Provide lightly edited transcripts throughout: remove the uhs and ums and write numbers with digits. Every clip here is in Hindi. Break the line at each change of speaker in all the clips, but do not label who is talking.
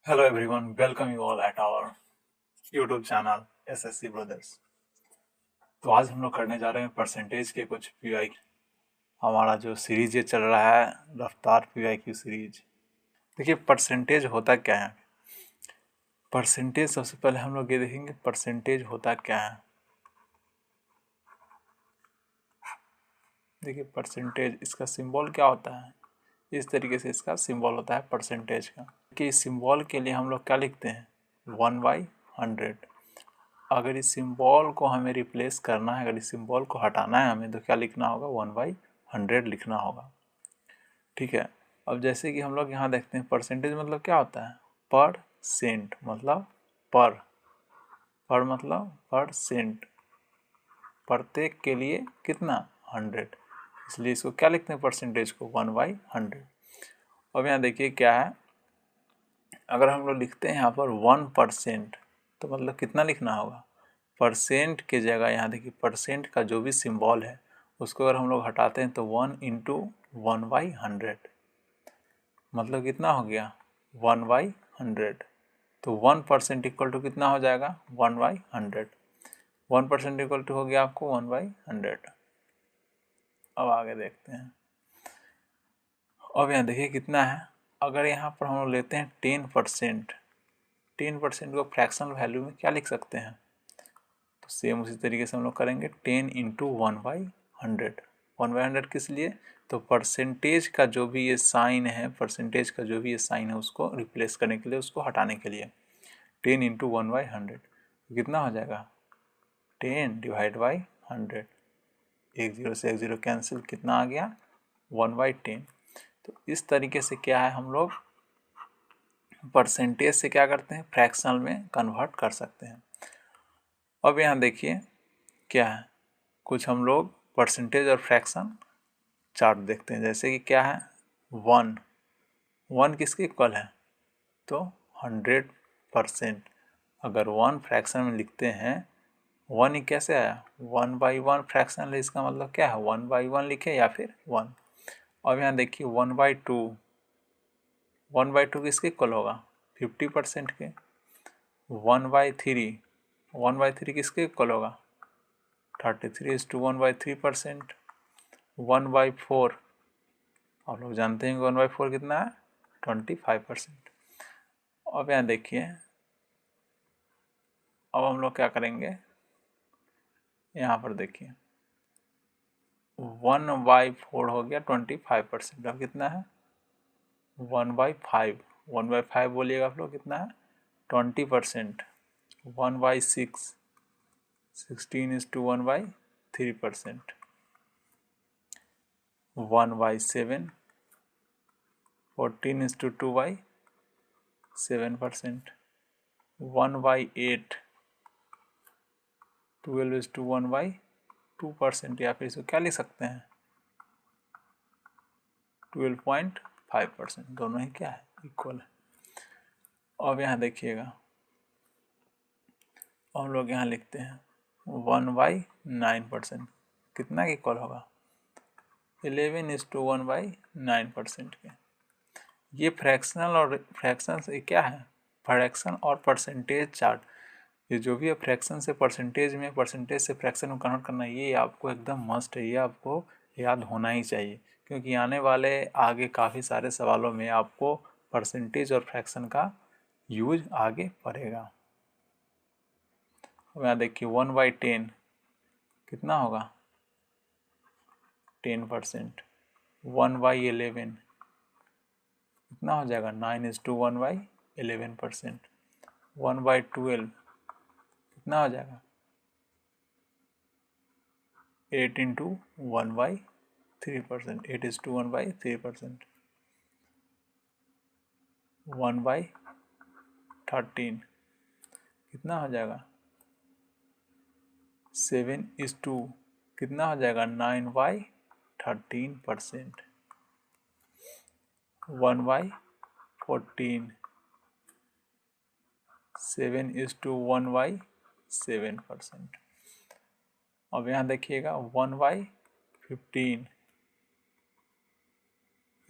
Hello everyone, welcome you all at our YouTube channel SSC Brothers। तो आज हम लोग करने जा रहे हैं परसेंटेज के कुछ पीवाई। हमारा जो सीरीज ये चल रहा है रफ्तार पीवाईक्यू सीरीज। देखिए परसेंटेज होता क्या है। परसेंटेज सबसे पहले हम लोग ये देखेंगे परसेंटेज होता क्या है। देखिए परसेंटेज इसका सिंबल क्या होता है, इस तरीके से इसका सिंबल होता है परसेंटेज का। कि इस सिंबल के लिए हम लोग क्या लिखते हैं 1/100। अगर इस सिंबल को हमें रिप्लेस करना है, अगर इस सिंबल को हटाना है हमें, तो क्या लिखना होगा 1/100 लिखना होगा। ठीक है। अब जैसे कि हम लोग यहाँ देखते हैं परसेंटेज मतलब क्या होता है परसेंट मतलब पर मतलब परसेंट, प्रत्येक के लिए कितना 100, इसलिए इसको क्या लिखते हैं परसेंटेज को 1/100। अब यहाँ देखिए क्या है, अगर हम लोग लिखते हैं यहाँ पर 1% तो मतलब कितना लिखना होगा परसेंट के जगह। यहाँ देखिए परसेंट का जो भी सिंबल है उसको अगर हम लोग हटाते हैं तो 1 × 1/100 मतलब कितना हो गया 1/100। तो 1% इक्वल टू कितना हो जाएगा 1/100। 1% इक्वल टू हो गया आपको 1/100। अब आगे देखते हैं। अब यहाँ देखिए कितना है, अगर यहाँ पर हम लोग लेते हैं 10%, 10% को फ्रैक्शनल वैल्यू में क्या लिख सकते हैं, तो सेम उसी तरीके से हम लोग करेंगे 10 × 1/100। 1/100 किस लिए, तो परसेंटेज का जो भी ये साइन है, परसेंटेज का जो भी ये साइन है उसको रिप्लेस करने के लिए, उसको हटाने के लिए 10 × 1/100 कितना हो जाएगा 10/100। एक जीरो से एक जीरो कैंसिल, कितना आ गया 1/10। तो इस तरीके से क्या है हम लोग परसेंटेज से क्या करते हैं फ्रैक्शनल में कन्वर्ट कर सकते हैं। अब यहाँ देखिए क्या है, कुछ हम लोग परसेंटेज और फ्रैक्शन चार्ट देखते हैं। जैसे कि क्या है 1 किसके इक्वल है, तो 100%। अगर 1 फ्रैक्शन में लिखते हैं 1 ही कैसे आया 1/1 फ्रैक्शन है, इसका मतलब क्या है 1/1 लिखे या फिर 1। अब यहाँ देखिए 1/2, 1/2 किसके इक्वल होगा 50% के। 1/3, 1/3 किसके इक्वल होगा 33:1/3%। 1/4 आप लोग जानते हैं 1/4 कितना है 25%। अब यहाँ देखिए, अब हम लोग क्या करेंगे, यहाँ पर देखिए 1/4 हो गया 25%। अब कितना है 1/5, 1/5 बोलिएगा आप लोग कितना है 20%। 1/6, 16:1/3%। 1/7, 14:2/7%। 1/8, 12:1/2%, या फिर इसको क्या लिख सकते हैं 12.5%। दोनों ही क्या है इक्वल है। अब यहाँ देखिएगा हम लोग यहाँ लिखते हैं 1/9%, कितना के इक्वल होगा 11:1/9% के। ये फ्रैक्शनल और फ्रैक्शन से क्या है फ्रैक्शन और परसेंटेज चार्ट। ये जो भी है फ्रैक्शन से परसेंटेज में, परसेंटेज से फ्रैक्शन में कन्वर्ट करना, ये आपको एकदम मस्ट है, ये आपको याद होना ही चाहिए, क्योंकि आने वाले आगे काफ़ी सारे सवालों में आपको परसेंटेज और फ्रैक्शन का यूज आगे पड़ेगा। अब यहाँ देखिए 1/10 कितना होगा 10%। 1/11 कितना हो जाएगा 9:1/11%। 1/12 कितना हो जाएगा 8 × 1/3%, 8:1/3%। 1/13 कितना हो जाएगा 7:2, कितना हो जाएगा 9/13%। 1/14, 7:1/7%। अब यहाँ देखिएगा 1/15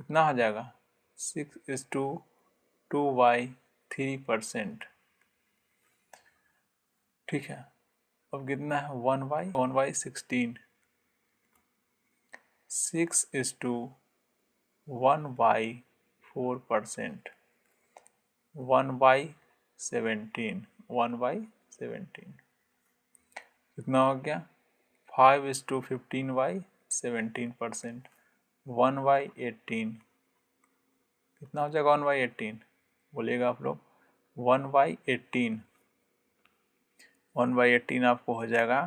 कितना हो जाएगा 6:2/7%। 3%। ठीक है, अब कितना है 1/16, 6:1/4%, 1/17, 1/17 कितना हो गया 5:15/17%, 1/18 कितना हो जाएगा 1/18 बोलिएगा आप लोग 1/18, 1/18 आपको हो जाएगा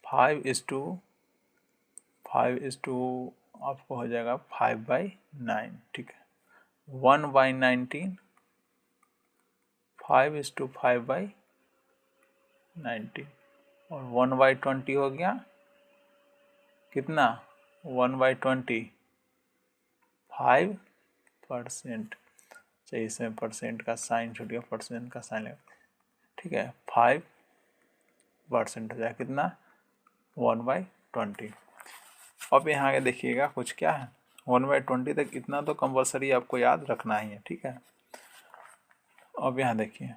5:5 आपको हो जाएगा 5/9। ठीक है, 1/19 5:5/19 और 1/20 हो गया कितना 1/20 5%। चाहिए इसमें परसेंट का साइन छूट गया, परसेंट का साइन लगा। ठीक है, 5% हो जाएगा कितना 1/20। अब यहाँ आगे देखिएगा कुछ क्या है 1/20 तक इतना तो कंपलसरी आपको याद रखना ही है। ठीक है, अब यहाँ देखिए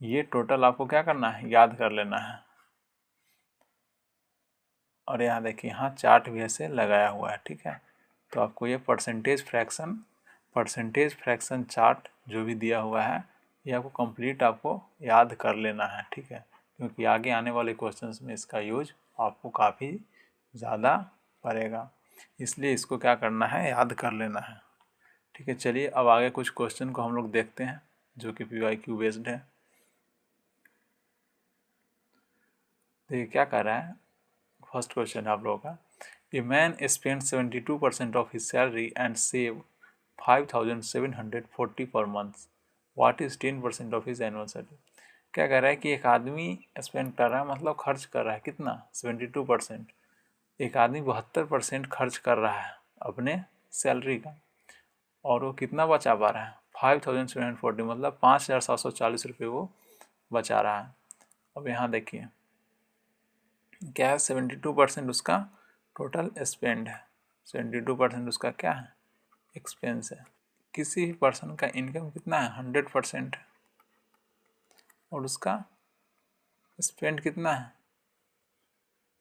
ये टोटल आपको क्या करना है याद कर लेना है। और यहाँ देखिए यहाँ चार्ट भी ऐसे लगाया हुआ है। ठीक है, तो आपको ये परसेंटेज फ्रैक्शन चार्ट जो भी दिया हुआ है ये आपको कंप्लीट आपको याद कर लेना है। ठीक है, क्योंकि आगे आने वाले क्वेश्चंस में इसका यूज आपको काफ़ी ज़्यादा पड़ेगा, इसलिए इसको क्या करना है याद कर लेना है। ठीक है, चलिए अब आगे कुछ क्वेश्चन को हम लोग देखते हैं जो कि PYQ बेस्ड है। देखिए क्या कर रहा है, फर्स्ट क्वेश्चन आप लोगों का, a man spend 72% of his salary and save 5,740 per month, what is 10% of his annual salary. क्या कह रहा है कि एक आदमी स्पेंड कर रहा है मतलब खर्च कर रहा है कितना 72%, एक आदमी 72% खर्च कर रहा है अपने सैलरी का और वो कितना बचा पा रहा है 5,740 मतलब 5,740 रुपये वो बचा रहा है। अब यहाँ देखिए क्या है 72% उसका टोटल स्पेंड है, 72% उसका क्या है एक्सपेंस है। किसी भी पर्सन का इनकम कितना है 100% और उसका स्पेंड कितना है,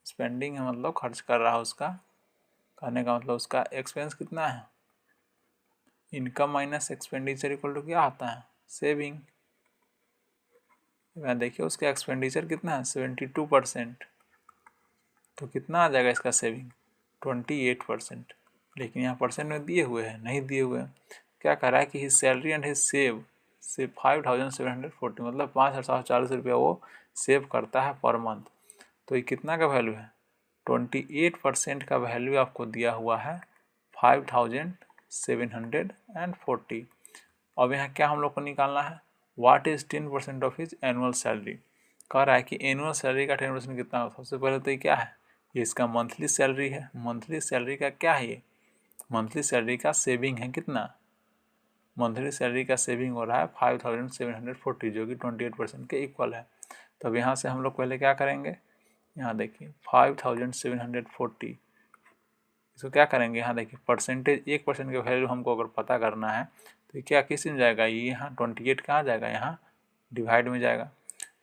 स्पेंडिंग है मतलब खर्च कर रहा है उसका, कहने का मतलब उसका एक्सपेंस कितना है, income minus expenditure equal to क्या आता है सेविंग। मैं देखिए उसका एक्सपेंडिचर कितना है 72%, तो कितना आ जाएगा इसका सेविंग 28%। लेकिन यहाँ परसेंट में दिए हुए हैं नहीं दिए हुए हैं। क्या कह रहा है कि his salary and his save 5,740 मतलब 5,740 रुपया वो सेव करता है पर मंथ। तो ये कितना का वैल्यू है 28% का वैल्यू आपको दिया हुआ है 5,740। अब यहाँ क्या हम लोग को निकालना है what is 10% of his annual salary. कह रहा है कि एनुअल सैलरी का 10% कितना होता है। सबसे पहले तो ये क्या है ये इसका मंथली सैलरी है, मंथली सैलरी का क्या है ये मंथली सैलरी का सेविंग है कितना, मंथली सैलरी का सेविंग हो रहा है 5,740 जो कि 28% के इक्वल है। तो अब यहाँ से हम लोग पहले क्या करेंगे, यहाँ देखिए 5,740 इसको क्या करेंगे, यहाँ देखिए परसेंटेज 1% के वैल्यू हमको अगर पता करना है तो क्या किस में जाएगा ये यहाँ 28 कहाँ जाएगा यहाँ डिवाइड में जाएगा।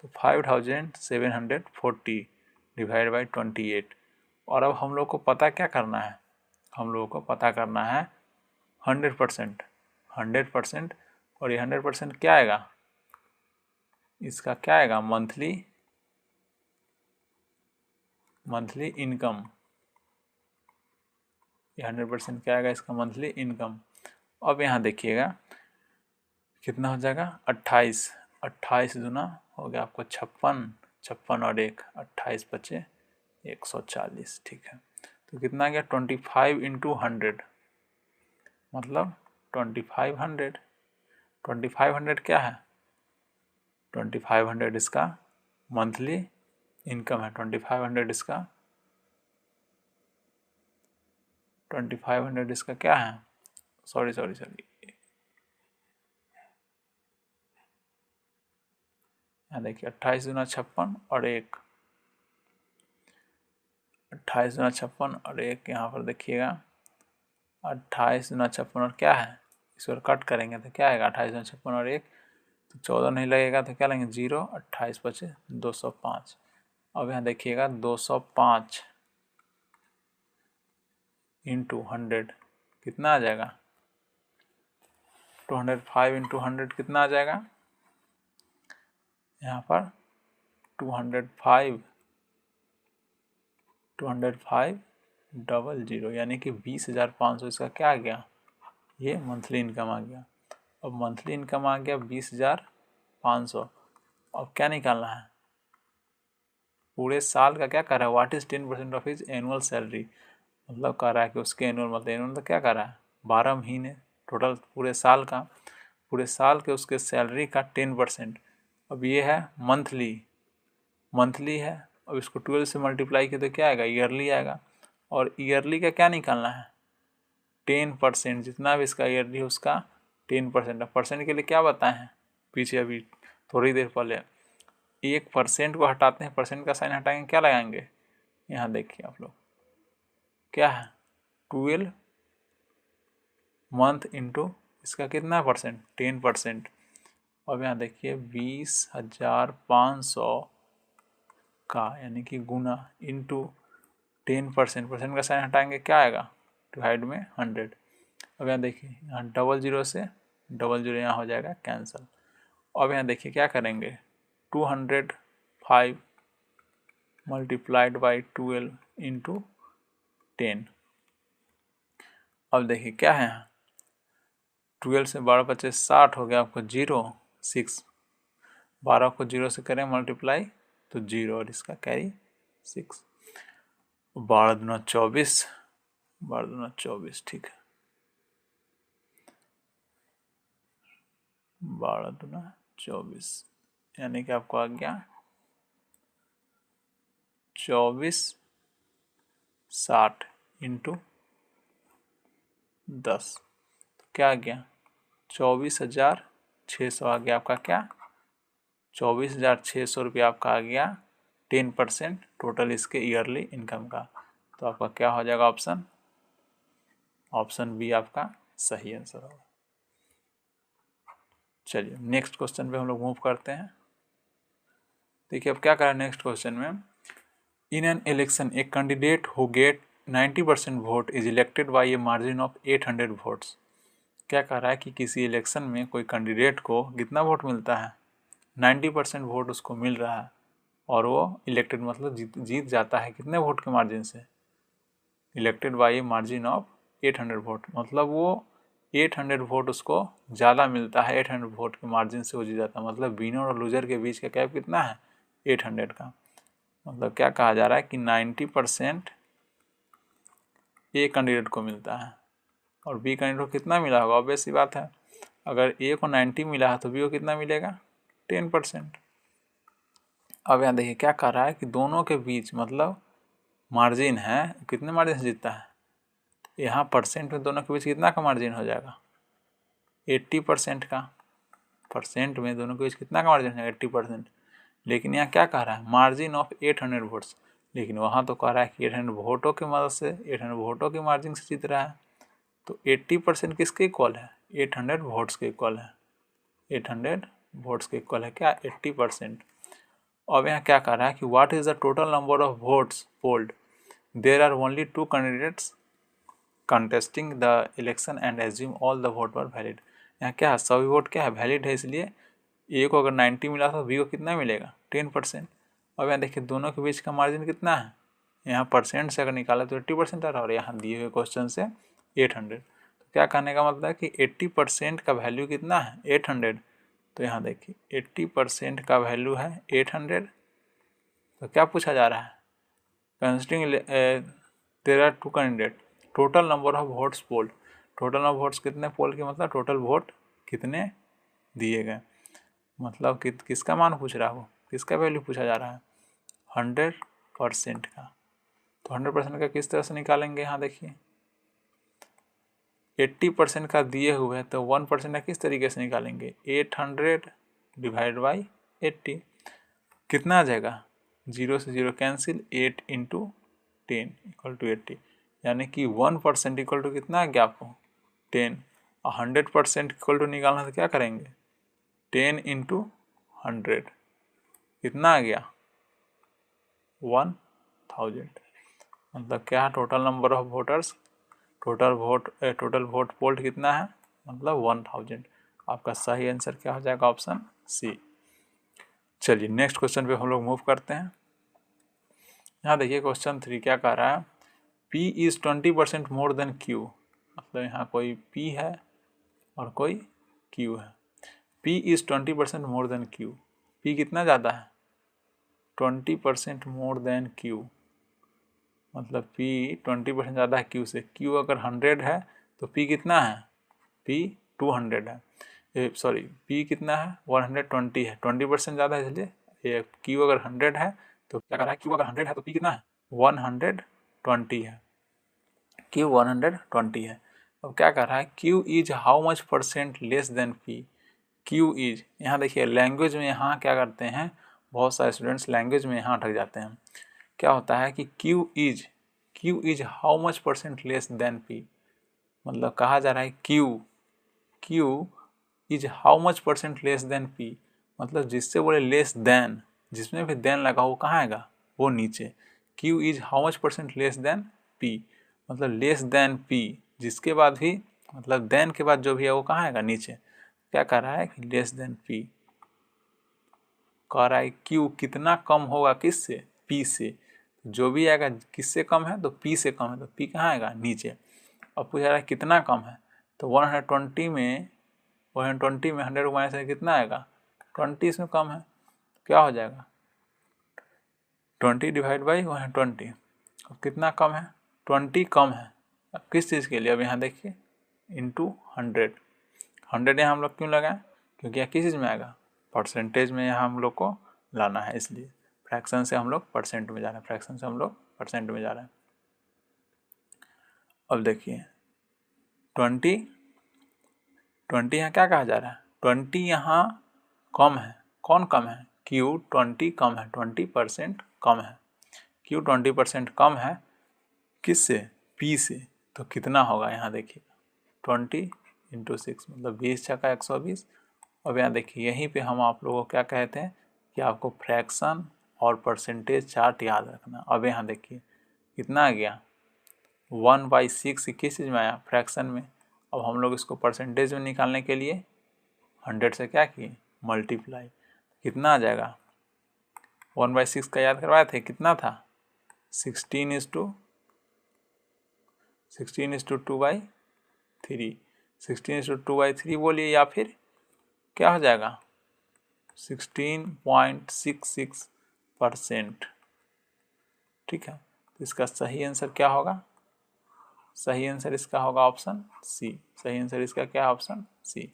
तो 5,740 डिवाइड बाई 28। और अब हम लोग को पता क्या करना है, हम लोगों को पता करना है 100%, और ये 100% क्या आएगा इसका क्या आएगा मंथली इनकम, ये 100% क्या आएगा इसका मंथली इनकम। अब यहाँ देखिएगा कितना हो जाएगा 28 दूना हो गया आपको 56 और 1 28 बचे 140। ठीक है, तो कितना गया 25 इंटू 100 मतलब 2500 क्या है 2500 इसका मंथली इनकम है, 2500 इसका क्या है सॉरी यहाँ देखिए 28 दूना 56 और 1 28 दूना 56 और 1 यहाँ पर देखिएगा 28 दूना 56 और क्या है इस पर कट करेंगे तो क्या आएगा 2856 और 1 तो 14 नहीं लगेगा तो क्या लेंगे 0, 28 बचे 205। अब यहाँ देखिएगा 205 इंटू 100 कितना आ जाएगा 205 इंटू 100 कितना आ जाएगा यहाँ पर 205 00 यानी कि 20,500 इसका क्या आ गया ये मंथली इनकम आ गया। अब मंथली इनकम आ गया 20,500। अब क्या निकालना है पूरे साल का क्या कर रहा है what is 10% of his annual salary मतलब कह रहा है कि उसके एनुअल मतलब एनुअल तो क्या कर रहा है 12 महीने टोटल पूरे साल के उसके सैलरी का 10%। अब ये है मंथली है। अब इसको 12 से मल्टीप्लाई किया तो क्या आएगा ईयरली आएगा और ईयरली का क्या निकालना है 10% जितना भी इसका ईयरली है उसका 10%। अब परसेंट के लिए क्या बताए हैं पीछे अभी थोड़ी देर पहले 1% को हटाते हैं परसेंट का साइन हटाएंगे क्या लगाएंगे यहाँ देखिए आप लोग क्या है 12 मंथ इंटू इसका कितना परसेंट 10%। अब यहाँ देखिए 20,500 का यानी कि गुना इंटू 10% का साइन हटाएंगे क्या आएगा डिवाइड में 100। अब यहाँ देखिए यहाँ 00 से 00 यहाँ हो जाएगा कैंसिल। अब यहाँ देखिए क्या करेंगे 205 मल्टीप्लाइड बाई 12 इंटू 10। अब देखिए क्या है यहाँ 12 से 12 बचे 60 हो गया आपको 6 12 को 0 से करें मल्टीप्लाई तो 0 और इसका कैरी 6 12 दूना 24 ठीक है 12 दूना 24 यानी कि आपको आ गया 2460 इंटू 10 तो क्या आ गया 24,600 आ गया आपका क्या 24,600 रुपया आपका आ गया 10% टोटल इसके ईयरली इनकम का। तो आपका क्या हो जाएगा ऑप्शन बी आपका सही आंसर होगा। चलिए नेक्स्ट क्वेश्चन पे हम लोग मूव करते हैं। देखिए अब क्या करें नेक्स्ट क्वेश्चन में in an election A candidate who gate 90% vote is elected by a margin of 800 votes. क्या कह रहा है कि किसी इलेक्शन में कोई कैंडिडेट को कितना वोट मिलता है 90% वोट उसको मिल रहा है और वो इलेक्टेड मतलब जीत जाता है कितने वोट के मार्जिन से elected by a margin of 800 vote मतलब वो 800 वोट उसको ज़्यादा मिलता है 800 वोट के मार्जिन से वो जीत जाता है मतलब विनर और लूजर के बीच का गैप कितना है 800 का। मतलब क्या कहा जा रहा है कि 90% ए कैंडिडेट को मिलता है और बी कैंडिडेट को कितना मिला होगा ऑब्वियस सी बात है अगर ए को 90 मिला है तो बी को कितना मिलेगा 10%। अब यहाँ देखिए क्या कह रहा है कि दोनों के बीच मतलब मार्जिन है कितने मार्जिन से जीतता है यहाँ परसेंट में दोनों के बीच कितना का मार्जिन हो जाएगा 80% का परसेंट में दोनों के बीच कितना का मार्जिन है 80%। लेकिन यहाँ क्या कह रहा है मार्जिन ऑफ 800 वोट्स लेकिन वहाँ तो कह रहा है कि 800 वोटों की मदद से 800 वोटों के मार्जिन से जीत रहा है तो 80% किसके इक्वल है 800 वोट्स के इक्वल है 800 वोट्स के इक्वल है क्या 80%। अब यहाँ क्या कह रहा है कि what is the total number of votes polled there are only 2 candidates contesting the election and assume all the vote were valid. यहाँ क्या है सभी वोट क्या है वैलिड है इसलिए ए को अगर 90 मिला तो बी को कितना मिलेगा 10%। अब यहाँ देखिए दोनों के बीच का मार्जिन कितना है यहाँ परसेंट से अगर निकाला तो 80% आ रहा है और यहाँ दिए हुए क्वेश्चन से 800 तो क्या कहने का मतलब है कि 80% का वैल्यू कितना है 800। तो यहाँ देखिए 80% का वैल्यू है 800 तो क्या पूछा जा रहा है considering there are 2 candidate total number of votes poll total number votes कितने पोल के मतलब टोटल वोट कितने दिए गए मतलब किसका मान पूछ रहा है वो किसका वैल्यू पूछा जा रहा है 100% का। तो 100% का किस तरह से निकालेंगे यहाँ देखिए 80% का दिए हुए हैं तो 1% का किस तरीके से निकालेंगे 800 डिवाइड बाई 80 कितना आ जाएगा 0 से 0 कैंसिल 8 इंटू 10 इक्वल टू 80 यानी कि 1% इक्वल टू कितना आ गया आपको 10 100% इक्वल टू निकालना तो क्या करेंगे, 10 इंटू 100 कितना आ गया 1000। मतलब क्या है total number of voters, total vote polled कितना है, मतलब 1000। आपका सही आंसर क्या हो जाएगा, ऑप्शन सी। चलिए नेक्स्ट क्वेश्चन पे हम लोग मूव करते हैं। यहाँ देखिए क्वेश्चन 3 क्या कह रहा है, P is 20% more than Q। मतलब यहाँ कोई P है और कोई Q है। P is 20% more than Q। P कितना ज़्यादा है, 20% मोर देन Q। मतलब P 20% ज़्यादा है Q से। Q अगर 100 है तो P कितना है, P 200 है। सॉरी P कितना है 120 है, 20% ज़्यादा है, इसलिए ये Q अगर 100 है तो क्या कर रहा है, Q अगर 100 है तो P कितना है 120 है, Q 120 है। अब क्या कर रहा है, Q is how much percent less than P। Q is, यहाँ देखिए लैंग्वेज में यहाँ क्या करते हैं, बहुत सारे स्टूडेंट्स लैंग्वेज में यहाँ अटक जाते हैं। क्या होता है कि Q is how much percent less than P। मतलब कहा जा रहा है Q is how much percent less than P। मतलब जिससे बोले लेस देन, जिसमें भी देन लगा वो कहाँ आएगा, वो नीचे। Q is how much percent less than P। मतलब लेस देन P, जिसके बाद भी मतलब देन के बाद जो भी है वो कहाँ आएगा, नीचे। क्या कह रहा है कि लेस देन P। कह रहा है Q कितना कम होगा किससे, P से। जो भी आएगा किससे कम है तो P से कम है, तो P कहाँ आएगा, नीचे। अब पूछा रहा है कितना कम है, तो 120 में 100 को माइनस कितना आएगा, 20 इसमें कम है, क्या हो जाएगा 20 डिवाइड बाई 120। अब कितना कम है, 20 कम है। अब किस चीज़ के लिए, अब यहाँ देखिए इंटू 100 यहाँ हम लोग क्यों लगाएं, क्योंकि यहाँ किस चीज़ में आएगा, परसेंटेज में यहाँ हम लोग को लाना है, इसलिए फ्रैक्शन से हम लोग परसेंट में जा रहे हैं, फ्रैक्शन से हम लोग परसेंट में जा रहे हैं। अब देखिए 20 यहाँ क्या कहा जा रहा है, 20 यहाँ कम है, कौन कम है, Q 20 कम है, 20% कम है। Q 20% कम है किससे, P से। तो कितना होगा यहाँ देखिए 20 इंटू 6 मतलब 20 छक्का 120। अब यहाँ देखिए यहीं पे हम आप लोगों को क्या कहते हैं कि आपको फ्रैक्शन और परसेंटेज चार्ट याद रखना। अब यहाँ देखिए कितना आ गया 1/6 किस चीज़ में आया, फ्रैक्शन में। अब हम लोग इसको परसेंटेज में निकालने के लिए 100 से क्या किए, मल्टीप्लाई। कितना आ जाएगा 1/6 का याद करवाए थे, कितना था 16:2/3, 16:2/3 बोलिए, या फिर क्या हो जाएगा 16.66%। ठीक है, तो इसका सही आंसर क्या होगा, सही आंसर इसका होगा ऑप्शन सी। सही आंसर इसका क्या है, ऑप्शन सी।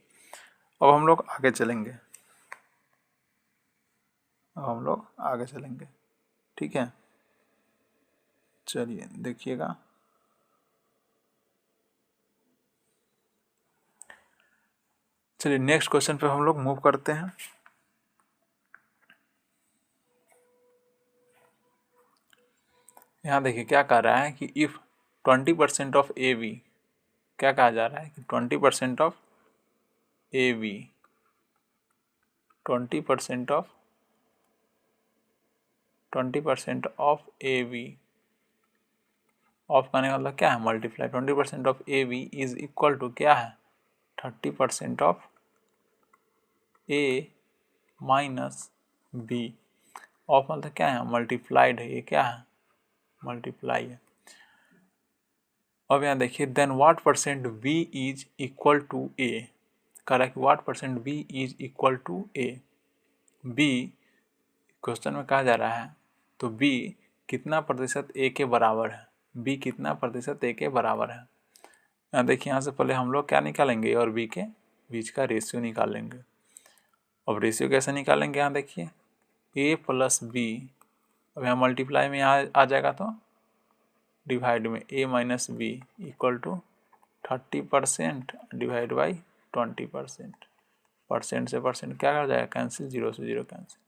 अब हम लोग आगे चलेंगे, ठीक है। चलिए देखिएगा, चलिए नेक्स्ट क्वेश्चन पे हम लोग मूव करते हैं। यहाँ देखिए क्या कह रहा है कि इफ 20% ऑफ ए बी, क्या कहा जा रहा है कि 20% of A B, 20% of A B, of करने का मतलब क्या है, multiply. 20% of A B is equal to क्या है 30% of A minus B. Of मतलब क्या है, मल्टीप्लाइड है, ये क्या है, मल्टीप्लाई है। अब यहाँ देखिए then what percent B is equal to A, correct, what percent B is equal to A. B question में कहा जा रहा है, तो बी कितना प्रतिशत ए के बराबर है, बी कितना प्रतिशत ए के बराबर है। यहाँ देखिए यहाँ से पहले हम लोग क्या निकालेंगे, ए और बी के बीच का रेशियो निकालेंगे। अब रेशियो कैसे निकालेंगे, यहाँ देखिए ए प्लस बी, अब यहाँ मल्टीप्लाई में यहाँ आ जाएगा तो डिवाइड में a minus b equal to 30% divide by 20%। Percent से परसेंट क्या कर जाएगा, कैंसिल, 0 से 0 कैंसिल।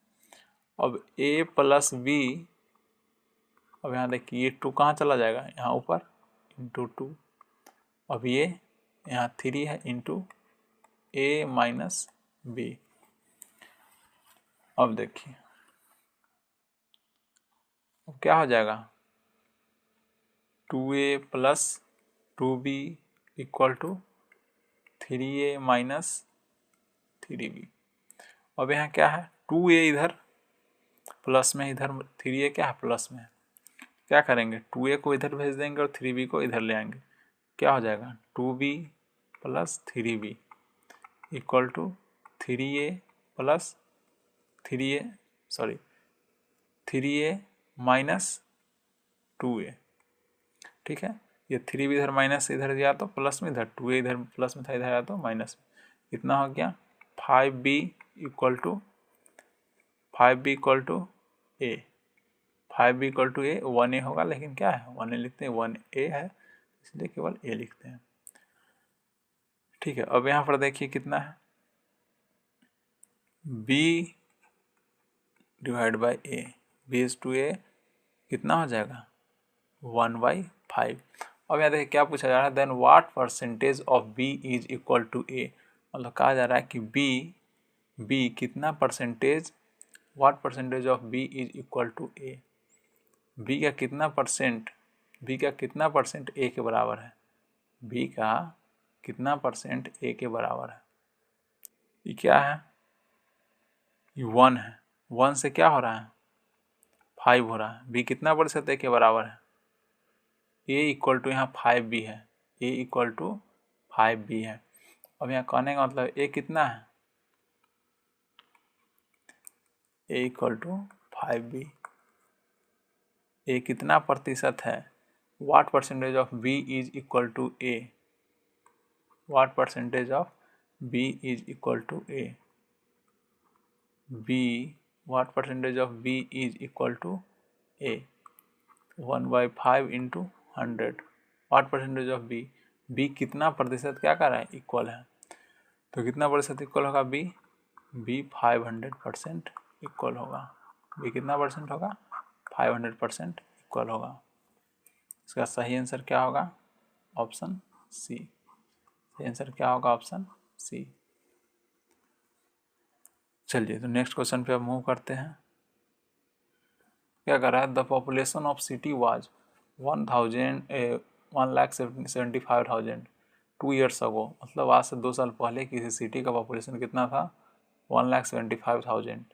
अब a प्लस बी, अब यहाँ देखिए ये 2 कहाँ चला जाएगा, यहाँ ऊपर, इंटू 2। अब ये यहाँ 3 है इंटू a माइनस बी। अब देखिए अब क्या हो जाएगा, 2a plus 2b equal to 3a minus 3b। अब यहाँ क्या है, 2a इधर प्लस में, इधर 3a क्या है प्लस में, क्या करेंगे 2a को इधर भेज देंगे और 3b को इधर ले आएंगे। क्या हो जाएगा 2b plus 3b equal to 3a plus 3a minus 2a। ठीक है, ये 3b इधर माइनस इधर गया तो प्लस में, इधर 2a इधर प्लस में था इधर आया तो माइनस में। इतना हो गया 5b equal to 5b equal to a। 5b equal to a 1a होगा, लेकिन क्या है 1a लिखते हैं, 1a है इसलिए केवल a लिखते हैं। ठीक है, अब यहाँ पर देखिए कितना है, b divide by a, b is to a कितना हो जाएगा 1/5। अब यहाँ देखिए क्या पूछा जा रहा है, then what percentage of b is equal to a। मतलब कहा जा रहा है कि b कितना percentage, what percentage of b is equal to a। b का कितना परसेंट a के बराबर है, b का कितना परसेंट a के बराबर है। ये क्या है, ये 1 है, 1 से क्या हो रहा है 5 हो रहा है। b कितना प्रतिशत a के बराबर है, a इक्वल टू यहाँ 5b है, a इक्वल टू 5b है। अब यहाँ कहने का मतलब a कितना है, a equal to 5b, a कितना प्रतिशत है, what percentage of b is equal to a, what percentage of b is equal to a, b what percentage of b is equal to a 1/5 into 100। What percentage of b कितना प्रतिशत क्या कर रहा है इक्वल है, तो कितना प्रतिशत इक्वल होगा b 500% इक्वल होगा। b कितना परसेंट होगा 500% इक्वल होगा। इसका सही आंसर क्या होगा, ऑप्शन सी। सही आंसर क्या होगा, ऑप्शन सी। चलिए तो नेक्स्ट क्वेश्चन पे अब मूव करते हैं। क्या कर रहा है, the population of city was 1,75,000 2 years ago. मतलब आज से 2 साल पहले किसी सिटी का पॉपुलेशन कितना था 1,75,000।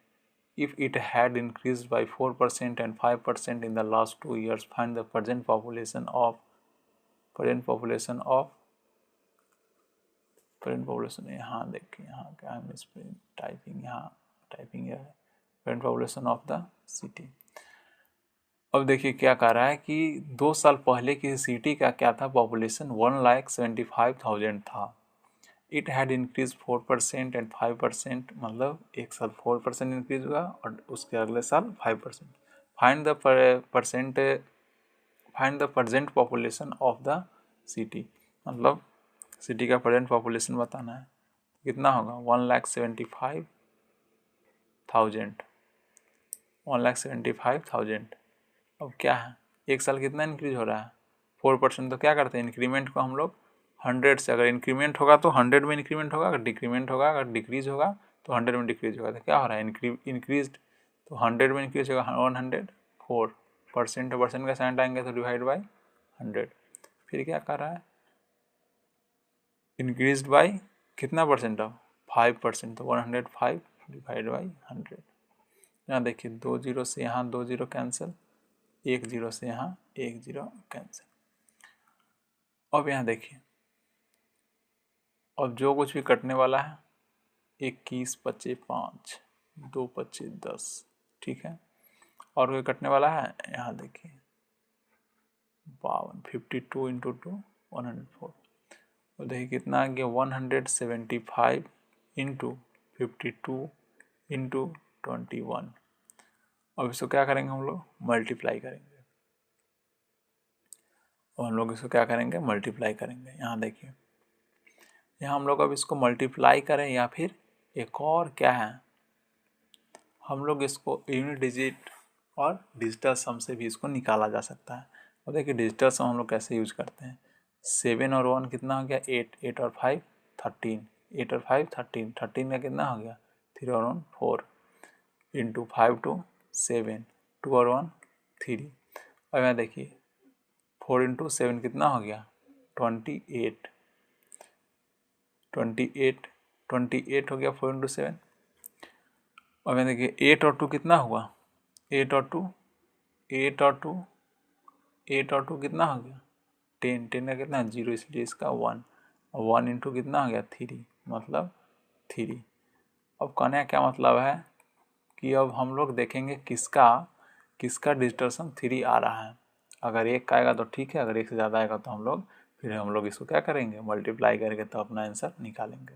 If it had increase by 4% and 5% in the last 2 years, find the present population यहाँ देखिए, यहाँ क्या है टाइपिंग, यहाँ टाइपिंग है present population of the city. अब देखिए क्या कह रहा है कि 2 साल पहले किसी सिटी का क्या था पॉपुलेशन 1,75,000 था। इट हैड इंक्रीज 4% एंड 5%, मतलब एक साल 4% इंक्रीज हुआ और उसके अगले साल 5%। Find the present population of the city, मतलब सिटी का प्रेजेंट पॉपुलेशन बताना है। कितना होगा 1,75,000। अब क्या है, एक साल कितना इंक्रीज हो रहा है 4%, तो क्या करते हैं इंक्रीमेंट को हम लोग 100 से, अगर इंक्रीमेंट होगा तो 100 में इंक्रीमेंट होगा, अगर डिक्रीमेंट होगा, अगर डिक्रीज होगा तो 100 में डिक्रीज होगा। तो क्या हो रहा है इंक्रीज, तो 100 में इंक्रीज होगा 104%, तो परसेंट का साइन आएंगे तो डिवाइड बाई 100। फिर क्या कर रहा है इंक्रीज बाई कितना परसेंट अब 5%, तो 105 डिवाइड बाई 100। यहाँ देखिए 2 जीरो से यहाँ 2 जीरो कैंसिल, 1 जीरो से यहाँ 1 जीरो कैंसिल। अब यहाँ देखिए अब जो कुछ भी कटने वाला है 21 25 5 2 25 10, ठीक है। और कोई कटने वाला है, यहाँ देखिए 52 52 इंटू 2 104। तो देखिए कितना आ गया 175 इंटू 52 इंटू 21। अब इसको क्या करेंगे हम लोग मल्टीप्लाई करेंगे, और हम लोग इसको क्या करेंगे मल्टीप्लाई करेंगे। यहाँ देखिए यहाँ हम लोग अब इसको मल्टीप्लाई करें या फिर एक और क्या है, हम लोग इसको यूनिट डिजिट और डिजिटल सम से भी इसको निकाला जा सकता है। और देखिए डिजिटल सम हम लोग कैसे यूज करते हैं, 7 और 1 कितना हो गया 8, 8 और 5 13, 8 और 5 13, 13 का कितना हो गया 3 और 1 4 इंटू 5 2 7, 2 और 1 3। अब यहाँ देखिए 4 इंटू 7 कितना हो गया 28, 28 हो गया 4 इंटू 7। अब यहाँ देखिए 8 और 2 कितना हुआ 8 और 2 8 और 2 8 और 2 कितना हो गया 10, 10 का कितना 0 इसलिए इसका 1 और 1 इंटू कितना हो गया 3 मतलब 3। अब कहने का क्या मतलब है कि अब हम लोग देखेंगे किसका डिजिटल सम 3 आ रहा है। अगर एक का आएगा तो ठीक है, अगर एक से ज़्यादा आएगा तो हम लोग इसको क्या करेंगे मल्टीप्लाई करके तो अपना आंसर निकालेंगे।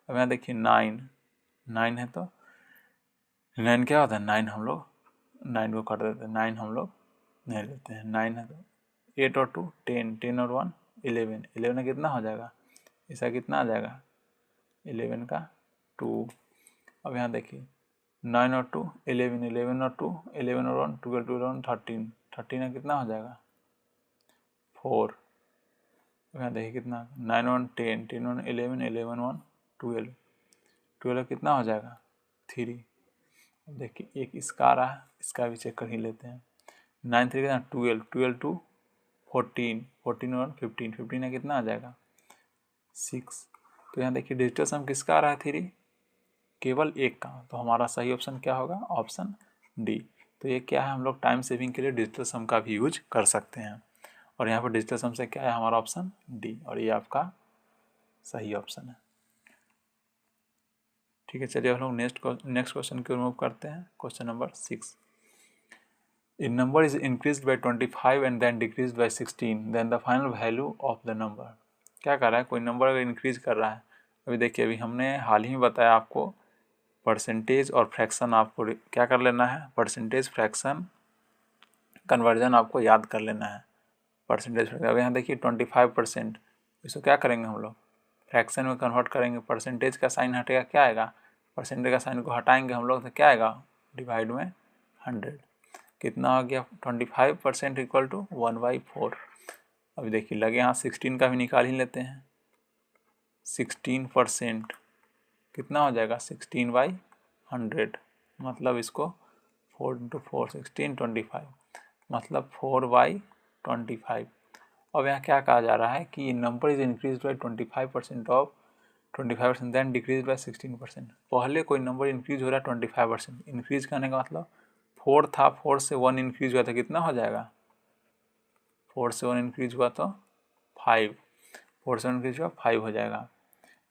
अब यहाँ देखिए 9 है तो 9 क्या होता है 9 हम लोग 9 को काट देते हैं, 9 हम लोग नहीं लेते हैं, 9 है तो 8 और 2 10, 10 और 1 11, 11 में कितना हो जाएगा ऐसा कितना आ जाएगा 11 का 2। अब यहाँ देखिए 9 और 2 11, 11 और 2 11 और 1 12, 12 और 13, 13 में कितना हो जाएगा 4। अब यहाँ देखिए कितना 9 1 10, 10 1 11, 11 1 12, 12 कितना हो जाएगा 3। अब देखिए एक इसका आ रहा है, इसका भी चेक कर ही लेते हैं। 9 3 कितना 12, 12 2 14, 14 1 15, 15 में कितना आ जाएगा 6। तो यहाँ देखिए डिजिटल सम किसका आ रहा है 3 केवल एक का, तो हमारा सही ऑप्शन क्या होगा ऑप्शन डी। तो ये क्या है हम लोग टाइम सेविंग के लिए डिजिटल सम का भी यूज कर सकते हैं और यहाँ पर डिजिटल सम से क्या है हमारा ऑप्शन डी और ये आपका सही ऑप्शन है। ठीक है चलिए हम लोग नेक्स्ट क्वेश्चन की ओर मूव करते हैं। Question number 6, A number is increased by 25 and then decreased by 16, then the final value of the number। क्या कर रहा है कोई नंबर अगर इंक्रीज कर रहा है, अभी देखिए अभी हमने हाल ही में बताया आपको परसेंटेज और फ्रैक्शन आपको क्या कर लेना है, परसेंटेज फ्रैक्शन कन्वर्जन आपको याद कर लेना है। परसेंटेज फ्रैक्शन अब यहाँ देखिए 25%, इसको क्या करेंगे हम लोग फ्रैक्शन में कन्वर्ट करेंगे, परसेंटेज का साइन हटेगा क्या आएगा, परसेंटेज का साइन को हटाएंगे हम लोग तो क्या आएगा डिवाइड में 100, कितना हो गया 25% इक्वल टू 1/4। अभी देखिए लगे यहाँ 16 का भी निकाल ही लेते हैं, 16% कितना हो जाएगा 16/100 मतलब इसको 4 इंटू 4 16 25 मतलब 4/25। अब यहाँ क्या कहा जा रहा है कि number is increase by 25% of 25% then decrease by 16%। पहले कोई नंबर इंक्रीज हो रहा है 25%, इंक्रीज करने का मतलब 4 था 4 से 1 इंक्रीज हुआ तो कितना हो जाएगा 4 से 1 इंक्रीज हुआ तो 5, 4 से 1 इंक्रीज हुआ 5 हो जाएगा।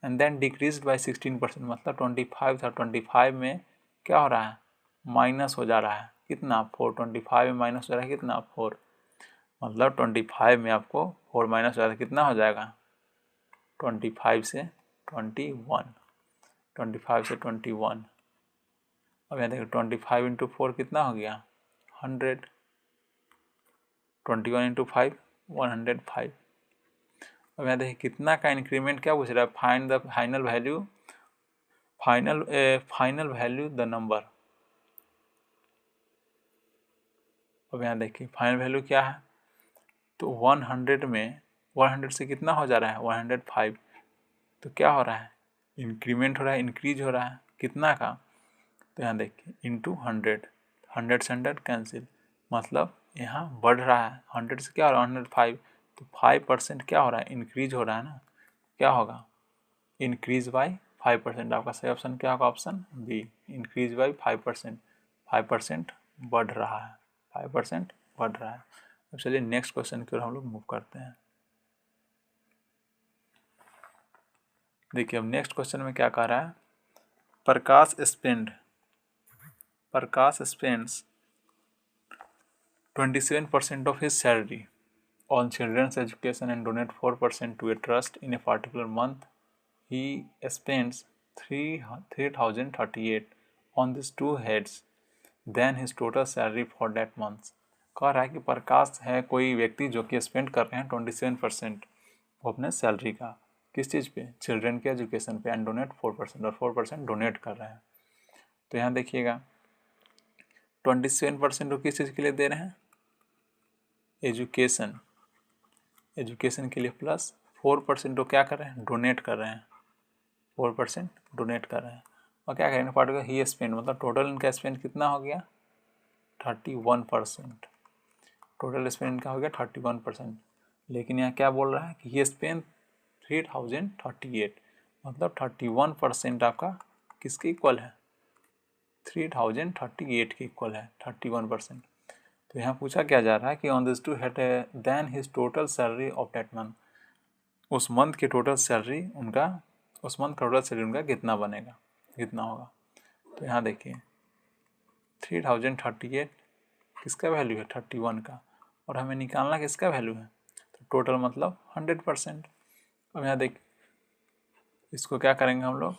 एंड देन डिक्रीज बाई 16% मतलब 25 था 25 में क्या हो रहा है माइनस हो जा रहा है कितना 4, 25 में माइनस हो रहा है कितना 4 मतलब 25 में आपको 4 माइनस हो रहा है कितना हो जाएगा 25 से 21, 25 से 21। अब यहाँ देखो 25 इंटू 4 कितना हो गया 100, 21 इंटू 5 105। अब यहाँ देखिए कितना का इंक्रीमेंट क्या पूछ रहा है find the final value, final value the number. अब यहाँ देखिए फाइनल वैल्यू क्या है तो 100 में 100 से कितना हो जा रहा है 105, तो क्या हो रहा है इंक्रीमेंट हो रहा है इंक्रीज हो रहा है कितना का, तो यहाँ देखिए इंटू 100, 100 से 100 कैंसिल मतलब यहाँ बढ़ रहा है 100 से क्या हो रहा है 105, तो 5% क्या हो रहा है इंक्रीज हो रहा है ना, क्या होगा इंक्रीज बाई 5%। आपका सही ऑप्शन क्या होगा ऑप्शन बी इंक्रीज बाई 5%, 5% बढ़ रहा है 5% बढ़ रहा है। अब चलिए नेक्स्ट क्वेश्चन की ओर हम लोग मूव करते हैं। देखिए अब नेक्स्ट क्वेश्चन में क्या कह रहा है प्रकाश spends 27% of his salary on children's education and donate 4% to a trust in a particular month. He spends 3,038 on these two heads, then his total salary for that month। कह रहा है कि प्रकाश है कोई व्यक्ति जो कि स्पेंड कर रहे हैं 27% वो अपने सैलरी का किस चीज़ पे चिल्ड्रन के एजुकेशन पे एंड डोनेट 4% और 4% डोनेट कर रहे हैं। तो यहाँ देखिएगा 27% वो किस चीज़ के लिए दे रहे हैं एजुकेशन, एजुकेशन के लिए प्लस 4% तो क्या कर रहे हैं, डोनेट कर रहे हैं, 4% डोनेट कर रहे हैं। और क्या करेंगे पार्ट का ही स्पेंड, मतलब टोटल इनका स्पेंड कितना हो गया 31%, टोटल स्पेंड इनका हो गया 31%। लेकिन यहाँ क्या बोल रहा है कि ही स्पेंड 3038, मतलब 31% आपका किसके इक्वल है, 3038 के इक्वल है 31%। तो यहाँ पूछा क्या जा रहा है कि on this two had then his total salary of that month, उस मंथ की टोटल सैलरी उनका, उस मंथ का टोटल सैलरी उनका कितना बनेगा, कितना होगा। तो यहाँ देखिए 3038 किसका वैल्यू है 31 का, और हमें निकालना किसका वैल्यू है, तो टोटल मतलब 100%। अब यहाँ देख इसको क्या करेंगे हम लोग,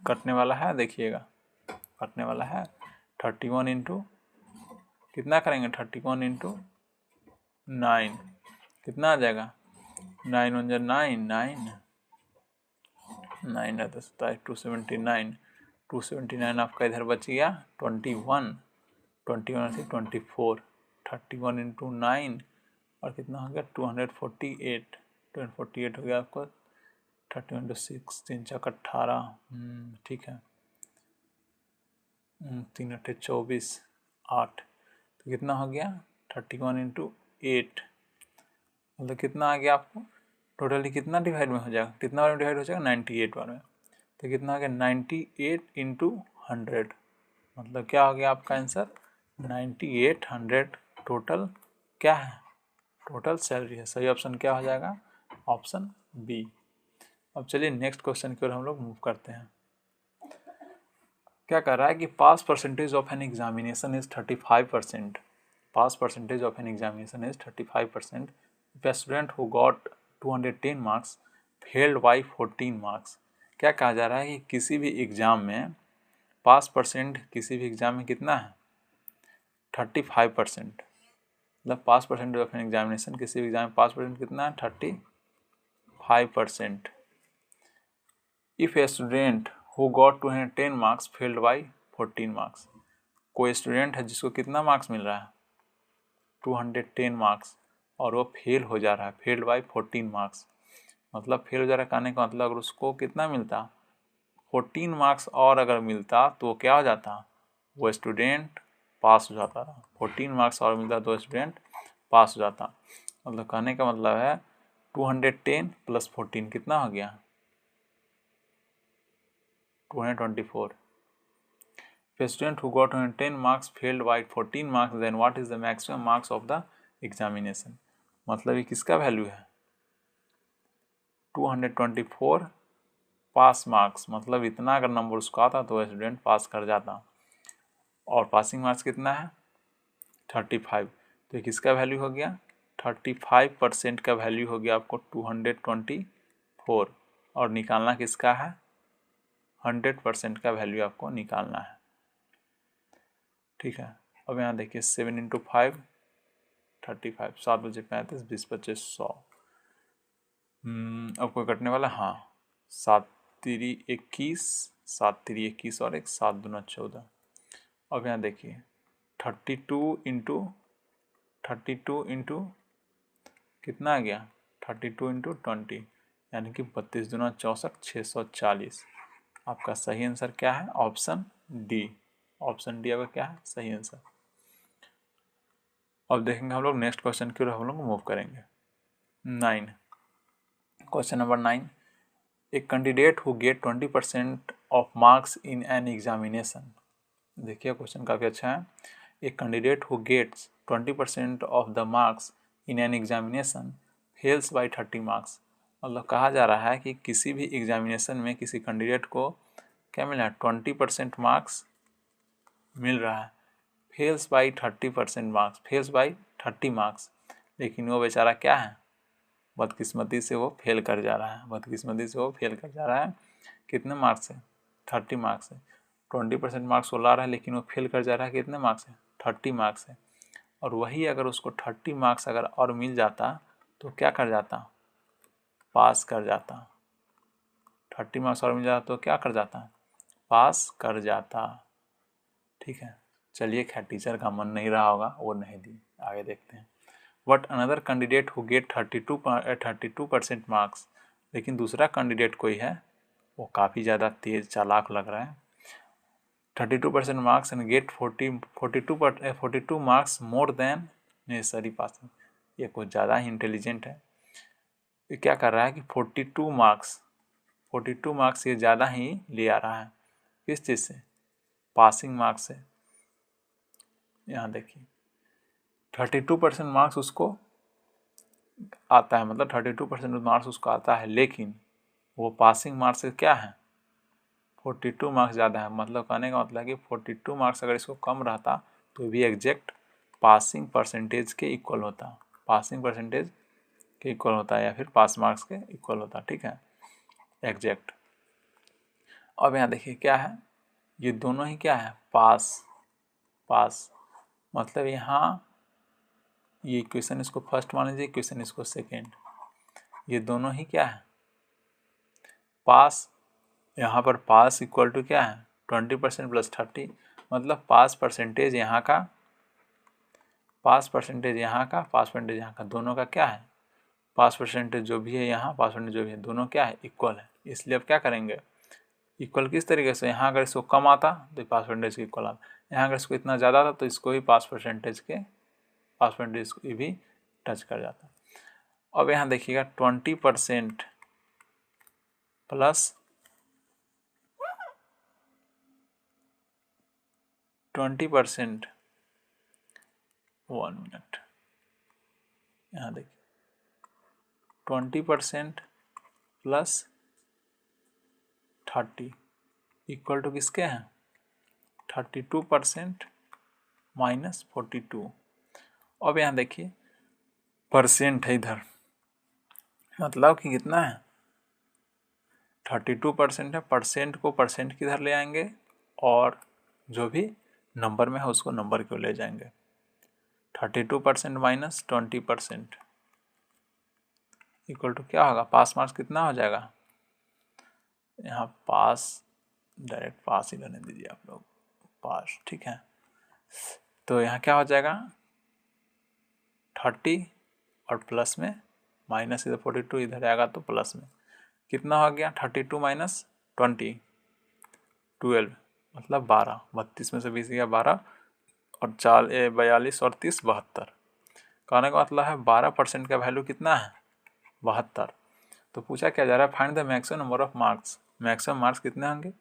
कटने वाला है, देखिएगा कटने वाला है 31 इंटू कितना करेंगे 31 इंटू 9 कितना आ जाएगा, 9 1 जा 9, 9 है तो 279, 279 आपका इधर बच गया 21, 21 से 24, 31 इंटू 9 और कितना हो गया 248, 248 हो गया आपको 30 इंटू 6, 3 चौक 18, ठीक है, 3 8 24, 8, तो कितना हो गया 31 इंटू 8, मतलब कितना आ गया आपको टोटली कितना डिवाइड में हो जाएगा, कितना बार में डिवाइड हो जाएगा 98 बार में, तो कितना आ गया 98 इंटू 100, मतलब क्या हो गया आपका आंसर 9800 टोटल क्या है, टोटल सैलरी है। सही ऑप्शन क्या हो जाएगा, ऑप्शन बी। अब चलिए नेक्स्ट क्वेश्चन की ओर हम लोग मूव करते हैं। क्या कर रहा है कि pass percentage of an examination is 35%, pass percentage of an examination is 35%, if a student who got 210 marks failed by 14 marks। क्या कहा जा रहा है कि किसी भी एग्जाम में पास परसेंट किसी भी एग्जाम में कितना है 35%, मतलब पास परसेंटेज ऑफ एन एग्जामिनेशन किसी भी एग्जाम में पास परसेंट कितना है 35%। If a student who got 210 marks failed by 14 marks, कोई स्टूडेंट है जिसको कितना मार्क्स मिल रहा है 210 मार्क्स और वो फेल हो जा रहा है, फेल्ड बाई 14 मार्क्स, मतलब फेल हो जा रहा है कहने का मतलब अगर उसको कितना मिलता 14 मार्क्स और अगर मिलता तो क्या हो जाता, वो स्टूडेंट पास हो जाता, 14 मार्क्स और मिलता तो स्टूडेंट पास हो जाता। मतलब कहने का मतलब है 210 प्लस 14 कितना हो गया 224। If a student who got 10 marks failed by 14 marks, then what is the maximum marks of the examination? मतलब ये किसका वैल्यू है 224 पास मार्क्स, मतलब इतना अगर नंबर उसको आता तो स्टूडेंट पास कर जाता, और पासिंग मार्क्स कितना है 35, तो किसका वैल्यू हो गया 35% का वैल्यू हो गया आपको 224, और निकालना किसका है 100% का वैल्यू आपको निकालना है। ठीक है, अब यहाँ देखिए 7 इंटू 5 35, 7 बजे 35, 20 25 100, अब कोई कटने वाला, हाँ 7 3 21, 7 3 21 और 1 7 दूना 14। अब यहाँ देखिए 32 इंटू कितना आ गया 32 इंटू 20, यानी कि 32 दूना 64, 640। आपका सही आंसर क्या है, ऑप्शन डी, ऑप्शन डी आपका क्या है सही आंसर। अब देखेंगे हम लोग नेक्स्ट क्वेश्चन की ओर हम लोग मूव करेंगे। 9, question number 9, a candidate who get 20% of marks in an examination. देखिए क्वेश्चन काफ़ी अच्छा है। A candidate who gets 20% of the marks in an examination fails by 30 marks, मतलब कहा जा रहा है कि किसी भी एग्जामिनेशन में किसी कैंडिडेट को क्या मिला है 20% मार्क्स मिल रहा है, fails by 30% marks, fails by 30 marks, लेकिन वो बेचारा क्या है बदकिस्मती से वो फेल कर जा रहा है, बदकिस्मती से वो फेल कर जा रहा है। कितने मार्क्स है 30 मार्क्स है, 20% मार्क्स वो ला रहा है लेकिन वो फेल कर जा रहा है, कितने मार्क्स है 30 मार्क्स है। और वही अगर उसको 30 मार्क्स अगर और मिल जाता तो क्या कर जाता, पास कर जाता, 30 मार्क्स और मिल जाता तो क्या कर जाता, पास कर जाता। ठीक है, चलिए खैर टीचर का मन नहीं रहा होगा, वो नहीं दी, आगे देखते हैं। But another candidate who gate 32% marks, लेकिन दूसरा कैंडिडेट कोई है वो काफ़ी ज़्यादा तेज चालाक लग रहा है, 32% marks and get 42 marks more than necessary passing, ये कुछ ज़्यादा ही इंटेलिजेंट है। ये क्या कर रहा है कि 42 मार्क्स ये ज़्यादा ही ले आ रहा है, किस चीज़ से, पासिंग मार्क्स से। यहाँ देखिए 32% मार्क्स उसको आता है, मतलब 32% मार्क्स उसको आता है, लेकिन वो पासिंग मार्क्स से क्या है 42 मार्क्स ज़्यादा है। मतलब कहने का मतलब है कि 42 मार्क्स अगर इसको कम रहता तो भी एग्जैक्ट पासिंग परसेंटेज के इक्वल होता, पासिंग परसेंटेज के इक्वल होता है या फिर पास मार्क्स के इक्वल होता, ठीक है, एग्जैक्ट। अब यहाँ देखिए क्या है, ये दोनों ही क्या है, पास मतलब यहाँ ये इक्वेशन इसको फर्स्ट मान लीजिए, इक्वेशन इसको सेकेंड, ये दोनों ही क्या है, पास। यहाँ पर पास इक्वल टू क्या है 20% प्लस 30, मतलब पास परसेंटेज यहाँ का, पास परसेंटेज यहाँ का, दोनों का क्या है, पास परसेंटेज जो भी है यहाँ, पास परसेंटेज जो भी है, दोनों क्या है, इक्वल है। इसलिए अब क्या करेंगे, इक्वल किस तरीके से, यहाँ अगर इसको कम आता तो पास परसेंटेज के इक्वल आता, यहाँ अगर इसको इतना ज़्यादा था तो इसको भी पास परसेंटेज भी टच कर जाता। अब यहाँ देखिएगा 20% प्लस 20%, 1 मिनट, यहाँ देखिए 20% प्लस 30 इक्वल टू किसके हैं 32% माइनस 42। अब यहाँ देखिए परसेंट है इधर, मतलब कि कितना है 32% है, परसेंट को परसेंट किधर ले आएंगे और जो भी नंबर में है उसको नंबर क्यों ले जाएंगे, 32% माइनस 20% इक्वल टू क्या होगा, पास मार्क्स कितना हो जाएगा, यहाँ पास डायरेक्ट पास ही रहने दीजिए आप लोग, पास, ठीक है। तो यहाँ क्या हो जाएगा 30 और प्लस में माइनस इधर 42 इधर आएगा तो प्लस में कितना हो गया 32 माइनस 20 12, मतलब 12, 32 में से 20 गया 12 और 42 और 30 72, कहने का मतलब है 12% का वैल्यू कितना है 72। तो पूछा क्या जा रहा है, find the maximum number of marks, maximum marks कितने होंगे,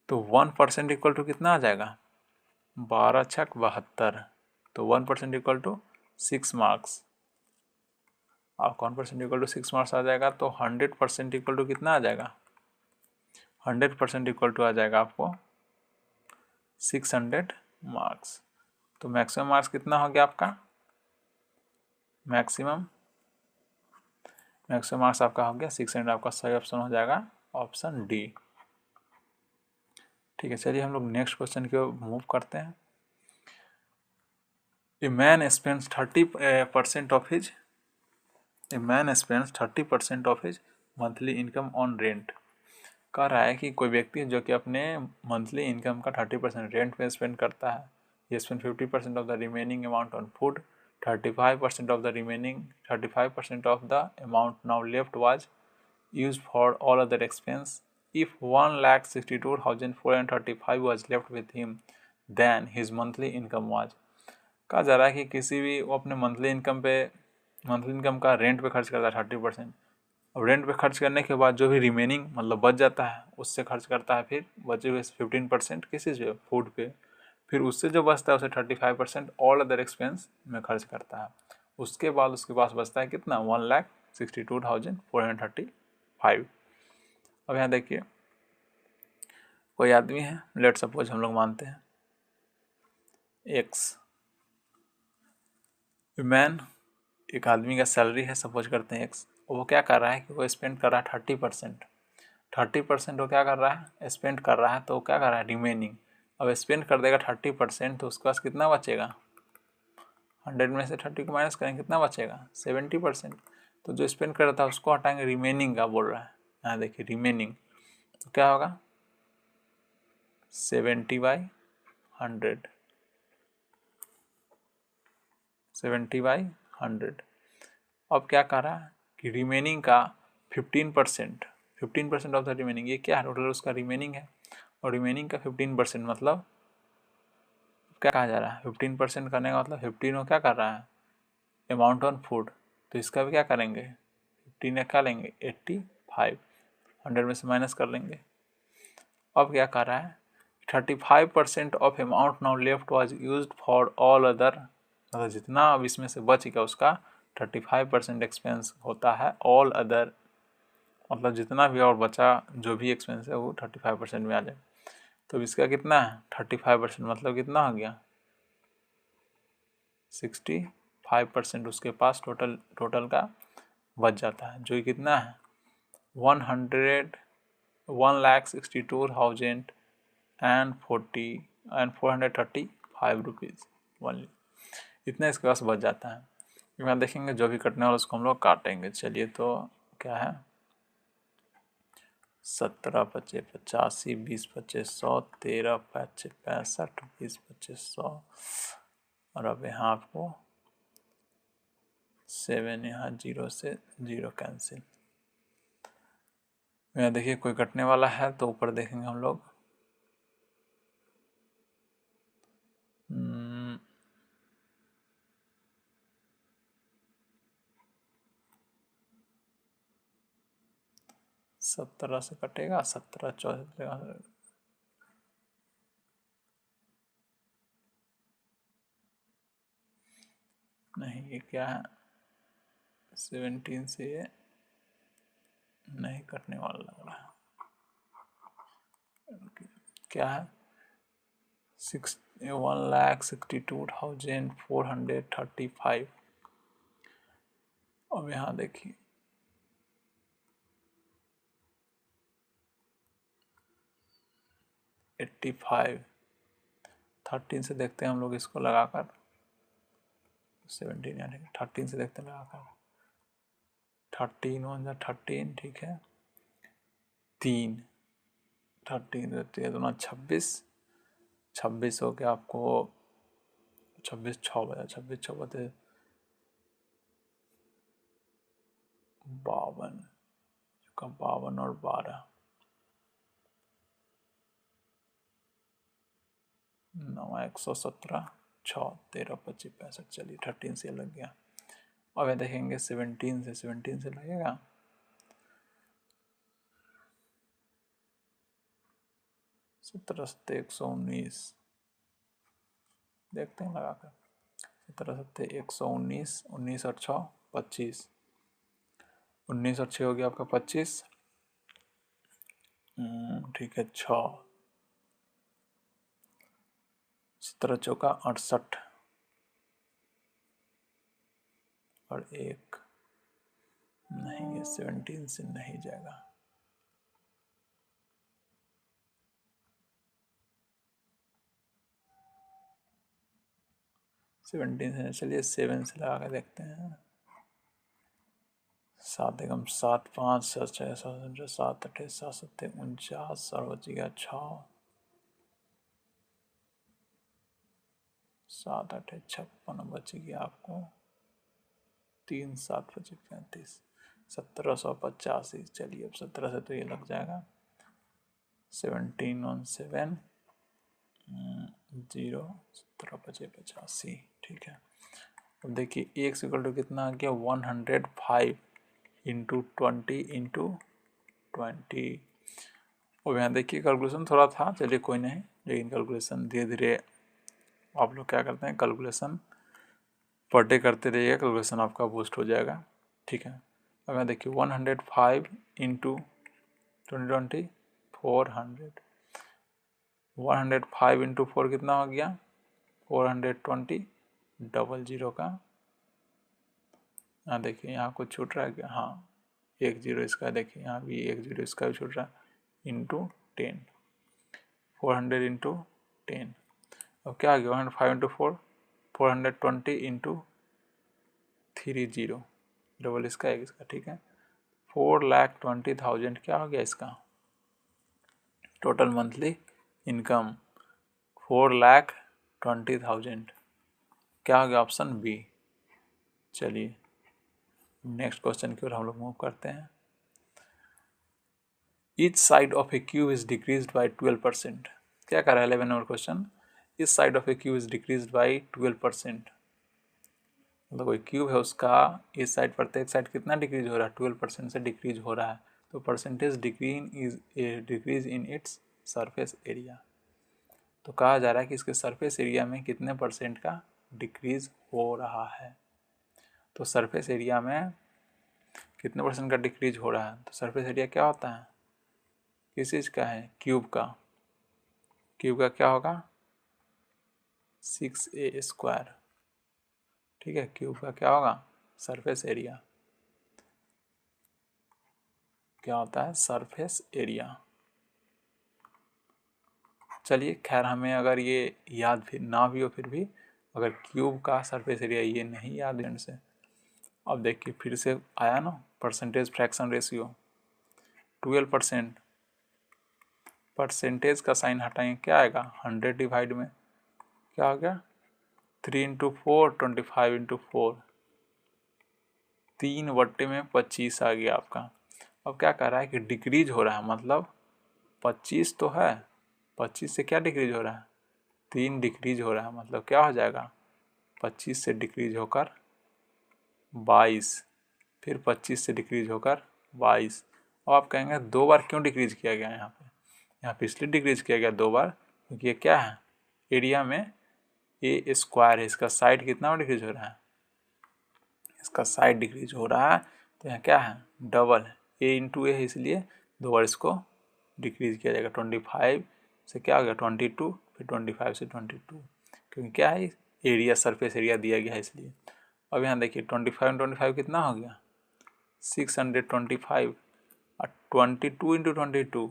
तो 1% इक्वल टू कितना आ जाएगा 12 छक 72, तो 1% इक्वल टू 6 मार्क्स, और 1% इक्वल टू 6 मार्क्स आ जाएगा, तो 100% इक्वल टू कितना आ जाएगा, 100% इक्वल टू आ जाएगा आपको 600 मार्क्स। तो मैक्सिमम मार्क्स कितना हो गया आपका, मैक्सिमम मार्क्स आपका हो गया 600, आपका सही ऑप्शन हो जाएगा ऑप्शन डी। ठीक है, चलिए हम लोग नेक्स्ट क्वेश्चन की ओर मूव करते हैं। A man spends 30% of his monthly income on rent. कह रहा है कि कोई व्यक्ति जो कि अपने मंथली इनकम का 30% रेंट पे स्पेंड करता है, ये spend 50% of the remaining amount on food, 35% of the amount now left was used for all other expense. If 1,62,435 was left with him, then his monthly income was। कहा जा रहा है कि किसी भी वो अपने मंथली इनकम का रेंट पे खर्च करता है 30%, अब रेंट पे खर्च करने के बाद जो भी रिमेनिंग मतलब बच जाता है उससे खर्च करता है, फिर बचे हुए 15% किसी से फूड पे, फिर उससे जो बचता है उसे 35% ऑल अदर एक्सपेंस में खर्च करता है, उसके बाद उसके पास बचता है कितना 1,62,435। अब यहाँ देखिए कोई आदमी है, लेट सपोज हम लोग मानते हैं एक्स मैन, एक आदमी का सैलरी है सपोज करते हैं एक्स, वो क्या कर रहा है कि वो स्पेंड कर रहा है 30%, वो क्या कर रहा है स्पेंड कर रहा है, तो क्या कर रहा है रिमेनिंग, अब स्पेंड कर देगा 30%, तो उसके पास कितना बचेगा, 100 में से 30 को माइनस करेंगे कितना बचेगा 70%, तो जो स्पेंड कर रहा था उसको हटाएंगे, रिमेनिंग का बोल रहा है, यहाँ देखिए रिमेनिंग, तो क्या होगा 70/100, 100। अब क्या कह रहा है कि रिमेनिंग का 15% ऑफ द रिमेनिंग, ये क्या है, टोटल उसका रिमेनिंग है, और रिमेनिंग का 15% मतलब क्या कहा जा रहा है, 15% करने का मतलब 15 वो क्या कर रहा है, अमाउंट ऑन फूड, तो इसका भी क्या करेंगे, 15 क्या लेंगे 85, 100 में से माइनस कर लेंगे। अब क्या कर रहा है 35% of amount now left was used for all other, मतलब जितना अब इसमें से बच गया उसका 35% एक्सपेंस होता है ऑल अदर, मतलब जितना भी और बचा जो भी एक्सपेंस है वो 35% में आ जाए। तो इसका कितना है 35% मतलब कितना हो गया 65% उसके पास टोटल का बच जाता है, जो कितना है 1,01,62,435 रुपीज़ ओनली, इतना इसके पास बच जाता है। यहाँ देखेंगे जो भी कटने वाला उसको हम लोग काटेंगे। चलिए तो क्या है 17 पच्चे 85, 20 पच्चे 100, 13 पच्चे 65, 20 पच्चे 100, और अब यहाँ आपको 7 यहाँ 0 से 0 कैंसिल। यहाँ देखिए कोई कटने वाला है तो ऊपर देखेंगे हम लोग 17 से कटेगा, 17 14 नहीं, ये क्या है 17 से ये नहीं कटने वाला लग रहा है, क्या है 1,62,435। अब यहाँ देखिए 85, 13 से देखते हैं हम लोग इसको लगाकर, 17 यानी 13 से देखते हैं लगाकर, 13 1 13, ठीक है 3 13 रहती है दोनों 26 हो गया आपको 26 6 बजे 26 6 बजे 52 का 52 और 12 9 117 6 13 25 65। चलिए 13 से लग गया। अब ये देखेंगे 17 से लगेगा 17 सत्ते 119, देखते हैं लगाकर 17 सत्ते 119, 19 और 6 25, 19 और 6 हो गया आपका 25, ठीक है 6, 17 चौका 68 और 1, नहीं ये 17 से नहीं जाएगा, चलिए 7 से लगा के देखते हैं। 7 एकम 7 5 7 6 7 7 8 7 7 49 और बच गया 6, 7 8 56 बच गया आपको 3 7 25 35, 1785। चलिए अब 17 से तो ये लग जाएगा 17 1 7 0 17 25 85, ठीक है। अब देखिए x इक्वल टू कितना आ गया 105 इंटू 20 इंटू 20। और यहाँ देखिए कैलकुलेशन थोड़ा था, चलिए कोई नहीं, लेकिन कैलकुलेशन धीरे धीरे आप लोग क्या करते हैं कैलकुलेशन पर डे करते रहिएगा, कैलकुलेशन आपका बूस्ट हो जाएगा, ठीक है। अब यहाँ देखिए 105 इंटू 20 400, 105 इंटू 4 कितना हो गया 420, 00 का, यहाँ देखिए यहाँ कुछ छूट रहा है क्या, हाँ 1 0 इसका, देखिए यहाँ भी 1 0 इसका भी छूट रहा है इंटू 10, 400 इंटू 10। अब क्या आ गया 105 इंटू 4 420 इंटू 30, डबल इसका एक इसका, ठीक है 4,20,000 क्या हो गया इसका टोटल मंथली इनकम 4,20,000, क्या हो गया ऑप्शन बी। चलिए नेक्स्ट क्वेश्चन की ओर हम लोग मूव करते हैं। Each side of A cube is decreased bye 12%। क्या कर रहा है 11 number question, each side of A cube is decreased bye 12%। मतलब कोई क्यूब है उसका इस साइड प्रत्येक साइड कितना डिक्रीज हो रहा है, 12% से डिक्रीज हो रहा है। तो percentage decrease in its surface area. तो कहा जा रहा है कि इसके सरफेस एरिया में कितने परसेंट का डिक्रीज हो रहा है। तो सरफेस एरिया में कितने परसेंट का डिक्रीज हो रहा है, तो सरफेस एरिया क्या होता है, किस चीज़ का है, क्यूब का। क्यूब का क्या होगा 6a²। ठीक है, क्यूब का क्या होगा सरफेस एरिया, क्या होता है सरफेस एरिया। चलिए खैर हमें अगर ये याद फिर ना भी हो, फिर भी अगर क्यूब का सरफेस एरिया ये नहीं याद है से, अब देखिए फिर से आया ना परसेंटेज फ्रैक्शन रेशियो 12%। परसेंटेज का साइन हटाएंगे क्या आएगा 100 डिवाइड में क्या हो गया 3 × 4 25 × 4, 3/25 आ गया आपका। अब क्या कर रहा है कि डिक्रीज हो रहा है, मतलब 25 तो है, 25 से क्या डिक्रीज हो रहा है 3 डिक्रीज हो रहा है, मतलब क्या हो जाएगा 25 से डिक्रीज होकर 22, फिर 25 से डिक्रीज होकर 22। और आप कहेंगे 2 बार क्यों डिक्रीज किया गया यहाँ पे, यहाँ पे इसलिए डिक्रीज किया गया 2 बार क्योंकि ये क्या है एरिया में a² है, इसका साइड कितना डिक्रीज हो रहा है, इसका साइड डिक्रीज हो रहा है। तो यहाँ क्या है डबल है, a × a है, इसलिए 2 बार इसको डिक्रीज किया जाएगा। 25 से क्या हो गया 22, फिर 25 से 22, क्योंकि क्या है एरिया सरफेस एरिया दिया गया है इसलिए। अब यहाँ देखिए 25 × 25 कितना हो गया 625, और 22 × 22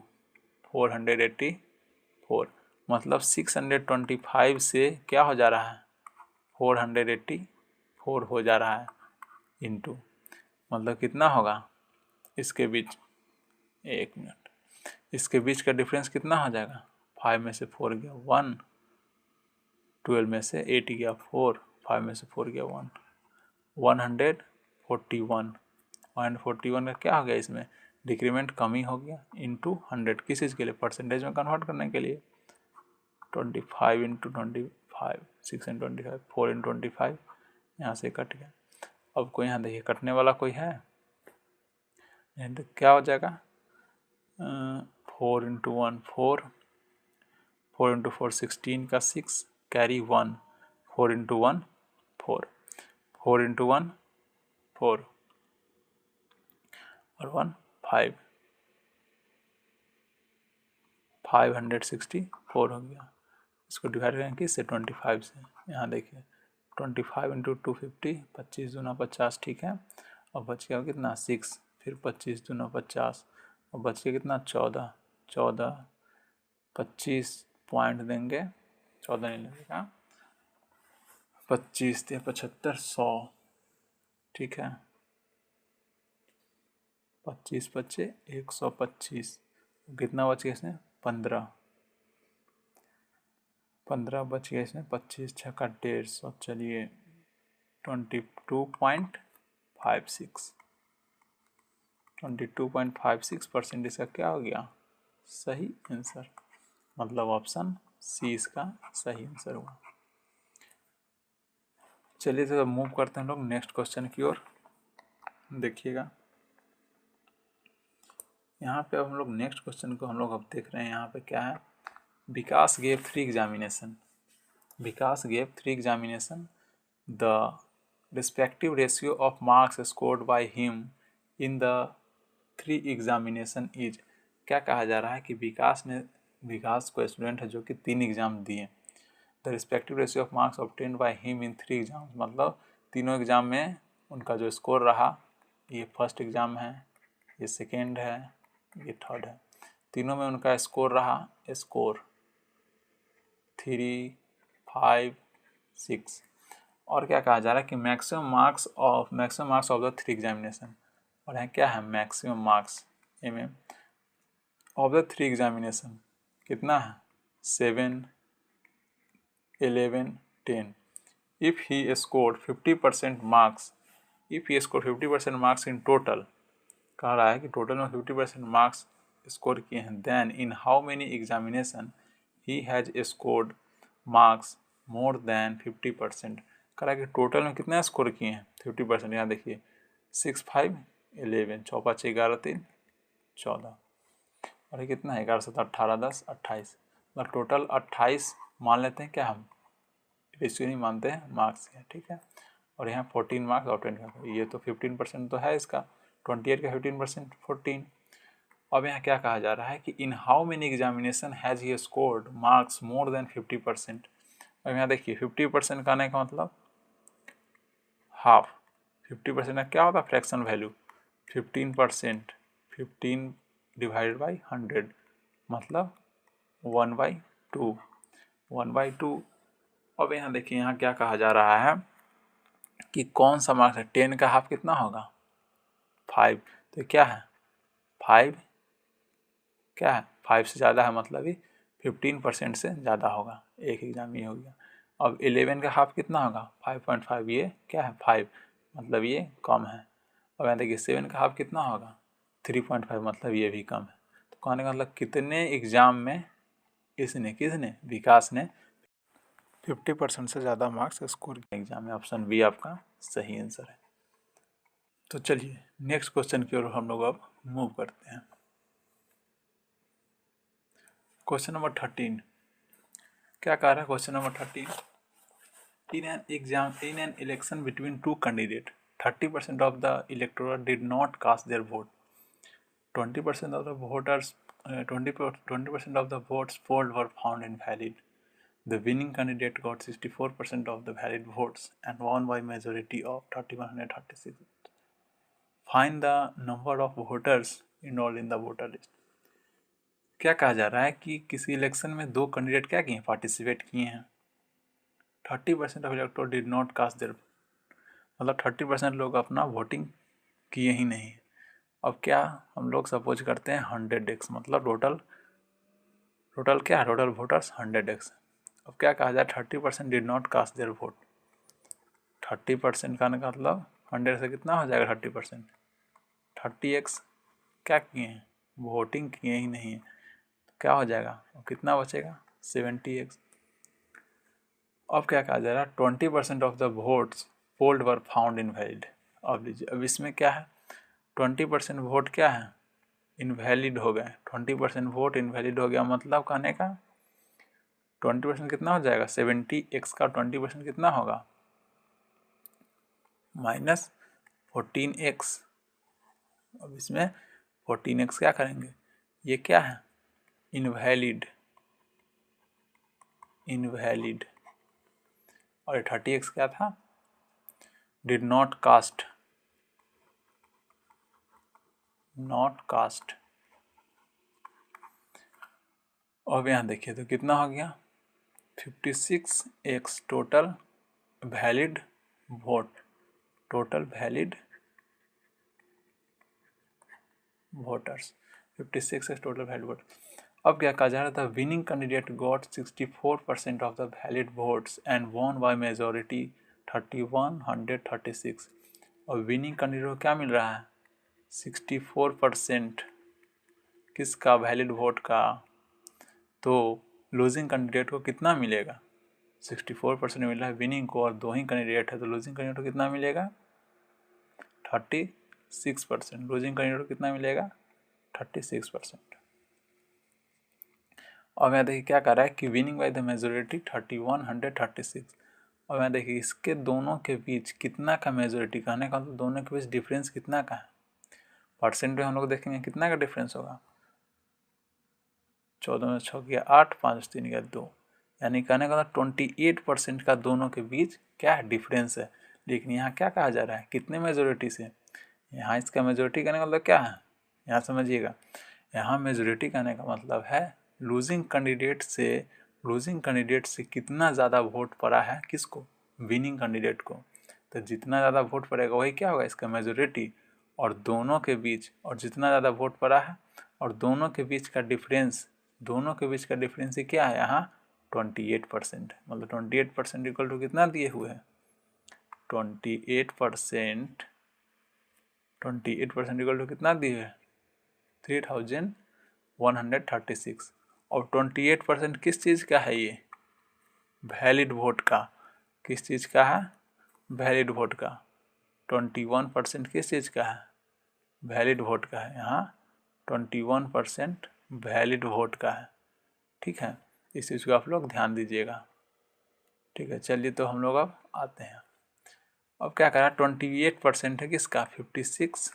484, मतलब 625 से क्या हो जा रहा है 484 हो जा रहा है इंटू, मतलब कितना होगा इसके बीच, 1 मिनट, इसके बीच का डिफरेंस कितना हो जाएगा 5 में से 4 गया 1, 12 में से 8 गया 4, 5 में से 4 गया 1, 141। 141 का क्या हो गया इसमें डिक्रीमेंट कमी हो गया इंटू 100, किस चीज़ के लिए परसेंटेज में कन्वर्ट करने के लिए। 25 × 25 6 × 25 4 × 25 यहाँ से कट गया। अब कोई यहाँ देखिए कटने वाला कोई है, तो क्या हो जाएगा 4 × 1 4, 4 × 4 16 का 6 कैरी 1, 4 × 1 4, 4 × 1 4 और 1 5, 564 हो गया। इसको डिवाइड करेंगे किससे 25 से, यहाँ देखिए 25 × 250 25 दूना 50, ठीक है। अब बच गया कितना 6, फिर 25 दूना 50, और बच गया कितना 14, 25 पॉइंट देंगे, 14 नहीं लगेगा, 25 × 75 100, ठीक है। 25 बचे 125, कितना बच गया इसमें 15 बच गया इसमें, 25 × 6 = 150। चलिए 22.56, 22.56% इसका क्या हो गया सही आंसर, मतलब ऑप्शन सी इसका सही आंसर हुआ। चलिए तो मूव करते हैं लोग नेक्स्ट क्वेश्चन की ओर। देखिएगा यहाँ पे अब हम लोग नेक्स्ट क्वेश्चन को हम लोग अब देख रहे हैं, यहाँ पे क्या है विकास gave 3 examination. Vikas gave 3 examination. The respective ratio of marks scored by him in the 3 examination is। क्या कहा जा रहा है कि विकास को स्टूडेंट है जो कि 3 एग्जाम दिए। The respective ratio of marks obtained by him in 3 exam, मतलब तीनों एग्जाम में उनका जो स्कोर रहा, ये फर्स्ट एग्जाम है, ये सेकेंड है, ये थर्ड है, तीनों में उनका स्कोर रहा स्कोर 3 5 6। और क्या कहा जा रहा है कि maximum marks of the 3 examination, और यहाँ क्या है maximum marks of the 3 examination कितना है 7 11 10। If he scored 50% marks if he score 50% marks in total, कह रहा है कि टोटल में 50% मार्क्स स्कोर किए हैं, then in how many examination he has scored marks more than 50%। कह रहा है कि टोटल में कितना स्कोर किए हैं 50%। यहाँ देखिए 6, 5, 11, 6, 5, 11, 3, 14 और ये कितना है 11, 7, 18, 10, 28, मतलब टोटल 28 मान लेते हैं क्या हम, रेशियो नहीं मानते हैं, मार्क्स है, ठीक है। और यहाँ 14 मार्क्स और 20, ये तो 15% तो है इसका, 28 का 15% 14। अब यहाँ क्या कहा जा रहा है कि इन how many examination has he scored marks more than 50%। अब यहाँ देखिए 50% का आने का मतलब हाफ, 50% का क्या होता है फ्रैक्शन वैल्यू, 15%, 15 डिवाइडेड बाई 100 मतलब 1/2, 1/2। अब यहाँ देखिए यहाँ क्या कहा जा रहा है कि कौन सा मार्क्स है, 10 का हाफ कितना होगा 5, तो क्या है 5, क्या है 5 से ज़्यादा है मतलब ही 15% से ज़्यादा होगा, एक एग्जाम ये हो गया। अब 11 का हाफ कितना होगा 5.5, ये क्या है 5 मतलब ये कम है। अब यहाँ देखिए 7 का हाफ कितना होगा 3.5 मतलब ये भी कम है। तो कहने का मतलब कितने एग्जाम में किसने विकास ने 50% से ज़्यादा मार्क्स स्कोर किया एग्जाम में। ऑप्शन बी आपका सही आंसर है। तो चलिए नेक्स्ट क्वेश्चन की ओर हम लोग अब मूव करते हैं। क्वेश्चन नंबर 13 क्या कह रहा है question number 13, in an election between two candidates, 30% of the electorate did not cast their vote. 20% of the voters, 20% of the votes polled were found invalid. The winning candidate got 64% of the valid votes and won by majority of 3136. Find the number of voters enrolled in the voter list. क्या कहा जा रहा है कि किसी इलेक्शन में दो कैंडिडेट क्या किए पार्टिसिपेट किए हैं, 30% of elector did not cast their, मतलब 30% लोग अपना वोटिंग किए ही नहीं। अब क्या हम लोग सपोज करते हैं 100x, मतलब टोटल क्या है टोटल वोटर्स 100x। अब क्या कहा जाए 30% did not cast their vote, 30% का मतलब 100 से कितना हो जाएगा 30%, 30x क्या किए हैं वोटिंग किए ही नहीं है, तो क्या हो जाएगा और कितना बचेगा 70x। अब क्या कहा जा रहा है 20% of the votes polled were found invalid. अब लीजिए अब इसमें क्या है 20% वोट क्या है इनवैलिड हो गए, 20% वोट इनवैलिड हो गया, मतलब कहने का 20% कितना हो जाएगा 70x का 20% कितना होगा -14x। अब इसमें 14x क्या करेंगे, ये क्या है इनवैलिड और 30x क्या था डिड नॉट कास्ट अब यहाँ देखिए तो कितना हो गया 56x total valid voters 56x total valid vote. अब क्या कहा जा रहा था winning candidate got 64% of the valid votes and won by majority 3136। और विनिंग कैंडिडेट को क्या मिल रहा है 64% किसका वैलिड वोट का, तो लूजिंग कैंडिडेट को कितना मिलेगा 64% मिल रहा है विनिंग को, और दो ही कैंडिडेट है तो लूजिंग कैंडिडेट को कितना मिलेगा 36%, लूजिंग कैंडिडेट को कितना मिलेगा 36%। और यहाँ देखिए क्या कर रहा है कि विनिंग बाय द मेजोरिटी 3136। और यहाँ देखिए इसके दोनों के बीच कितना का मेजोरिटी कहने का तो दोनों के बीच डिफरेंस कितना का है, परसेंट में हम लोग देखेंगे कितना का डिफरेंस होगा 14 में 6 गया 8, 5 3 गया 2, यानी कहने का 28% का दोनों के बीच क्या है डिफरेंस है। लेकिन यहाँ क्या कहा जा रहा है कितने मेजोरिटी से, यहाँ इसका मेजोरिटी कहने का मतलब क्या है, यहाँ समझिएगा यहाँ मेजोरिटी कहने का मतलब है लूजिंग कैंडिडेट से कितना ज़्यादा वोट पड़ा है किसको विनिंग कैंडिडेट को, तो जितना ज़्यादा वोट पड़ेगा वही क्या होगा इसका मेजोरिटी, और दोनों के बीच और जितना ज़्यादा वोट पड़ा है और दोनों के बीच का डिफरेंस ही क्या है यहाँ 28%, मतलब 28% इक्वल टू कितना दिए हुए हैं 28% 28% इक्वल टू कितना दिए हुए 3136। और 28% किस चीज़ का है ये वैलिड वोट का, किस चीज़ का है वैलिड वोट का। 21% किस चीज़ का है वैलिड वोट का है, यहाँ 21% वैलिड वोट का है। ठीक है, इस चीज़ को आप लोग ध्यान दीजिएगा। ठीक है, चलिए तो हम लोग अब आते हैं। अब क्या करा 28% है किसका 56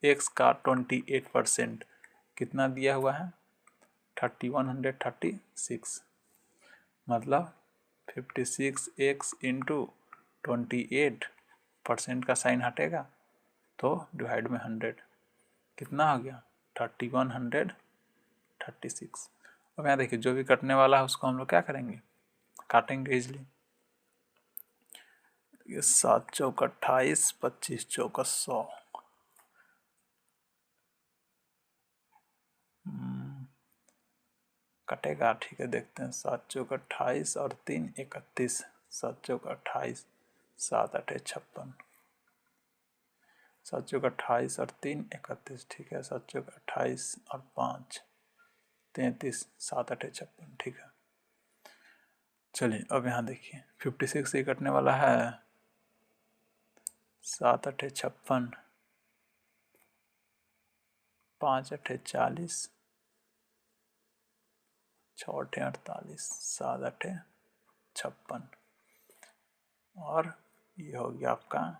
एक्स का 28% कितना दिया हुआ है 3136, मतलब 56 एक्स इंटू 28% का साइन हटेगा तो डिवाइड में 100 कितना हो गया 3136। अब यहाँ देखिए जो भी कटने वाला है उसको हम लोग क्या करेंगे काटेंगे इजली। ये 7 चौक 28 25 चौक 100 कटेगा। ठीक है, देखते हैं 7 चौक 28 और 3 31, 7 चौक 28 7 8 56, 7 चौक 28 और 3 31। ठीक है, 7 चौक 28 और 5 33, 7 8 56। ठीक है, चलिए अब यहाँ देखिए 56 से कटने वाला है 7 8 56, 5 8 40, 6 8 48, 7 8 56 और ये हो गया आपका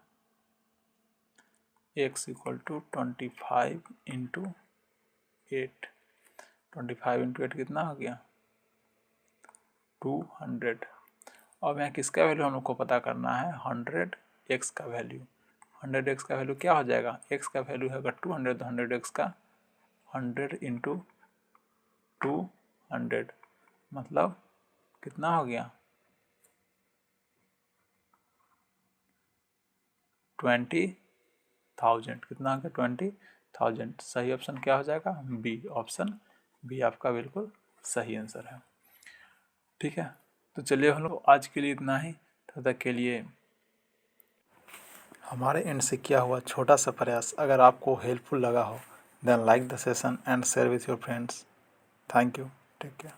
x equal to 25 into 8। 25 into 8 कितना हो गया 200। अब यहाँ किसका वैल्यू हम लोग को पता करना है 100 x का वैल्यू। 100 x का वैल्यू क्या हो जाएगा x का वैल्यू है अगर 200 तो 100 x का 100 इंटू 200 मतलब कितना हो गया 20,000। कितना हो गया 20,000। सही ऑप्शन क्या हो जाएगा बी, ऑप्शन बी आपका बिल्कुल सही आंसर है। ठीक है, तो चलिए हम लोग आज के लिए इतना ही। तब तक के लिए हमारे एंड से किया हुआ छोटा सा प्रयास अगर आपको हेल्पफुल लगा हो then like the session and share with your friends. Thank you, take care.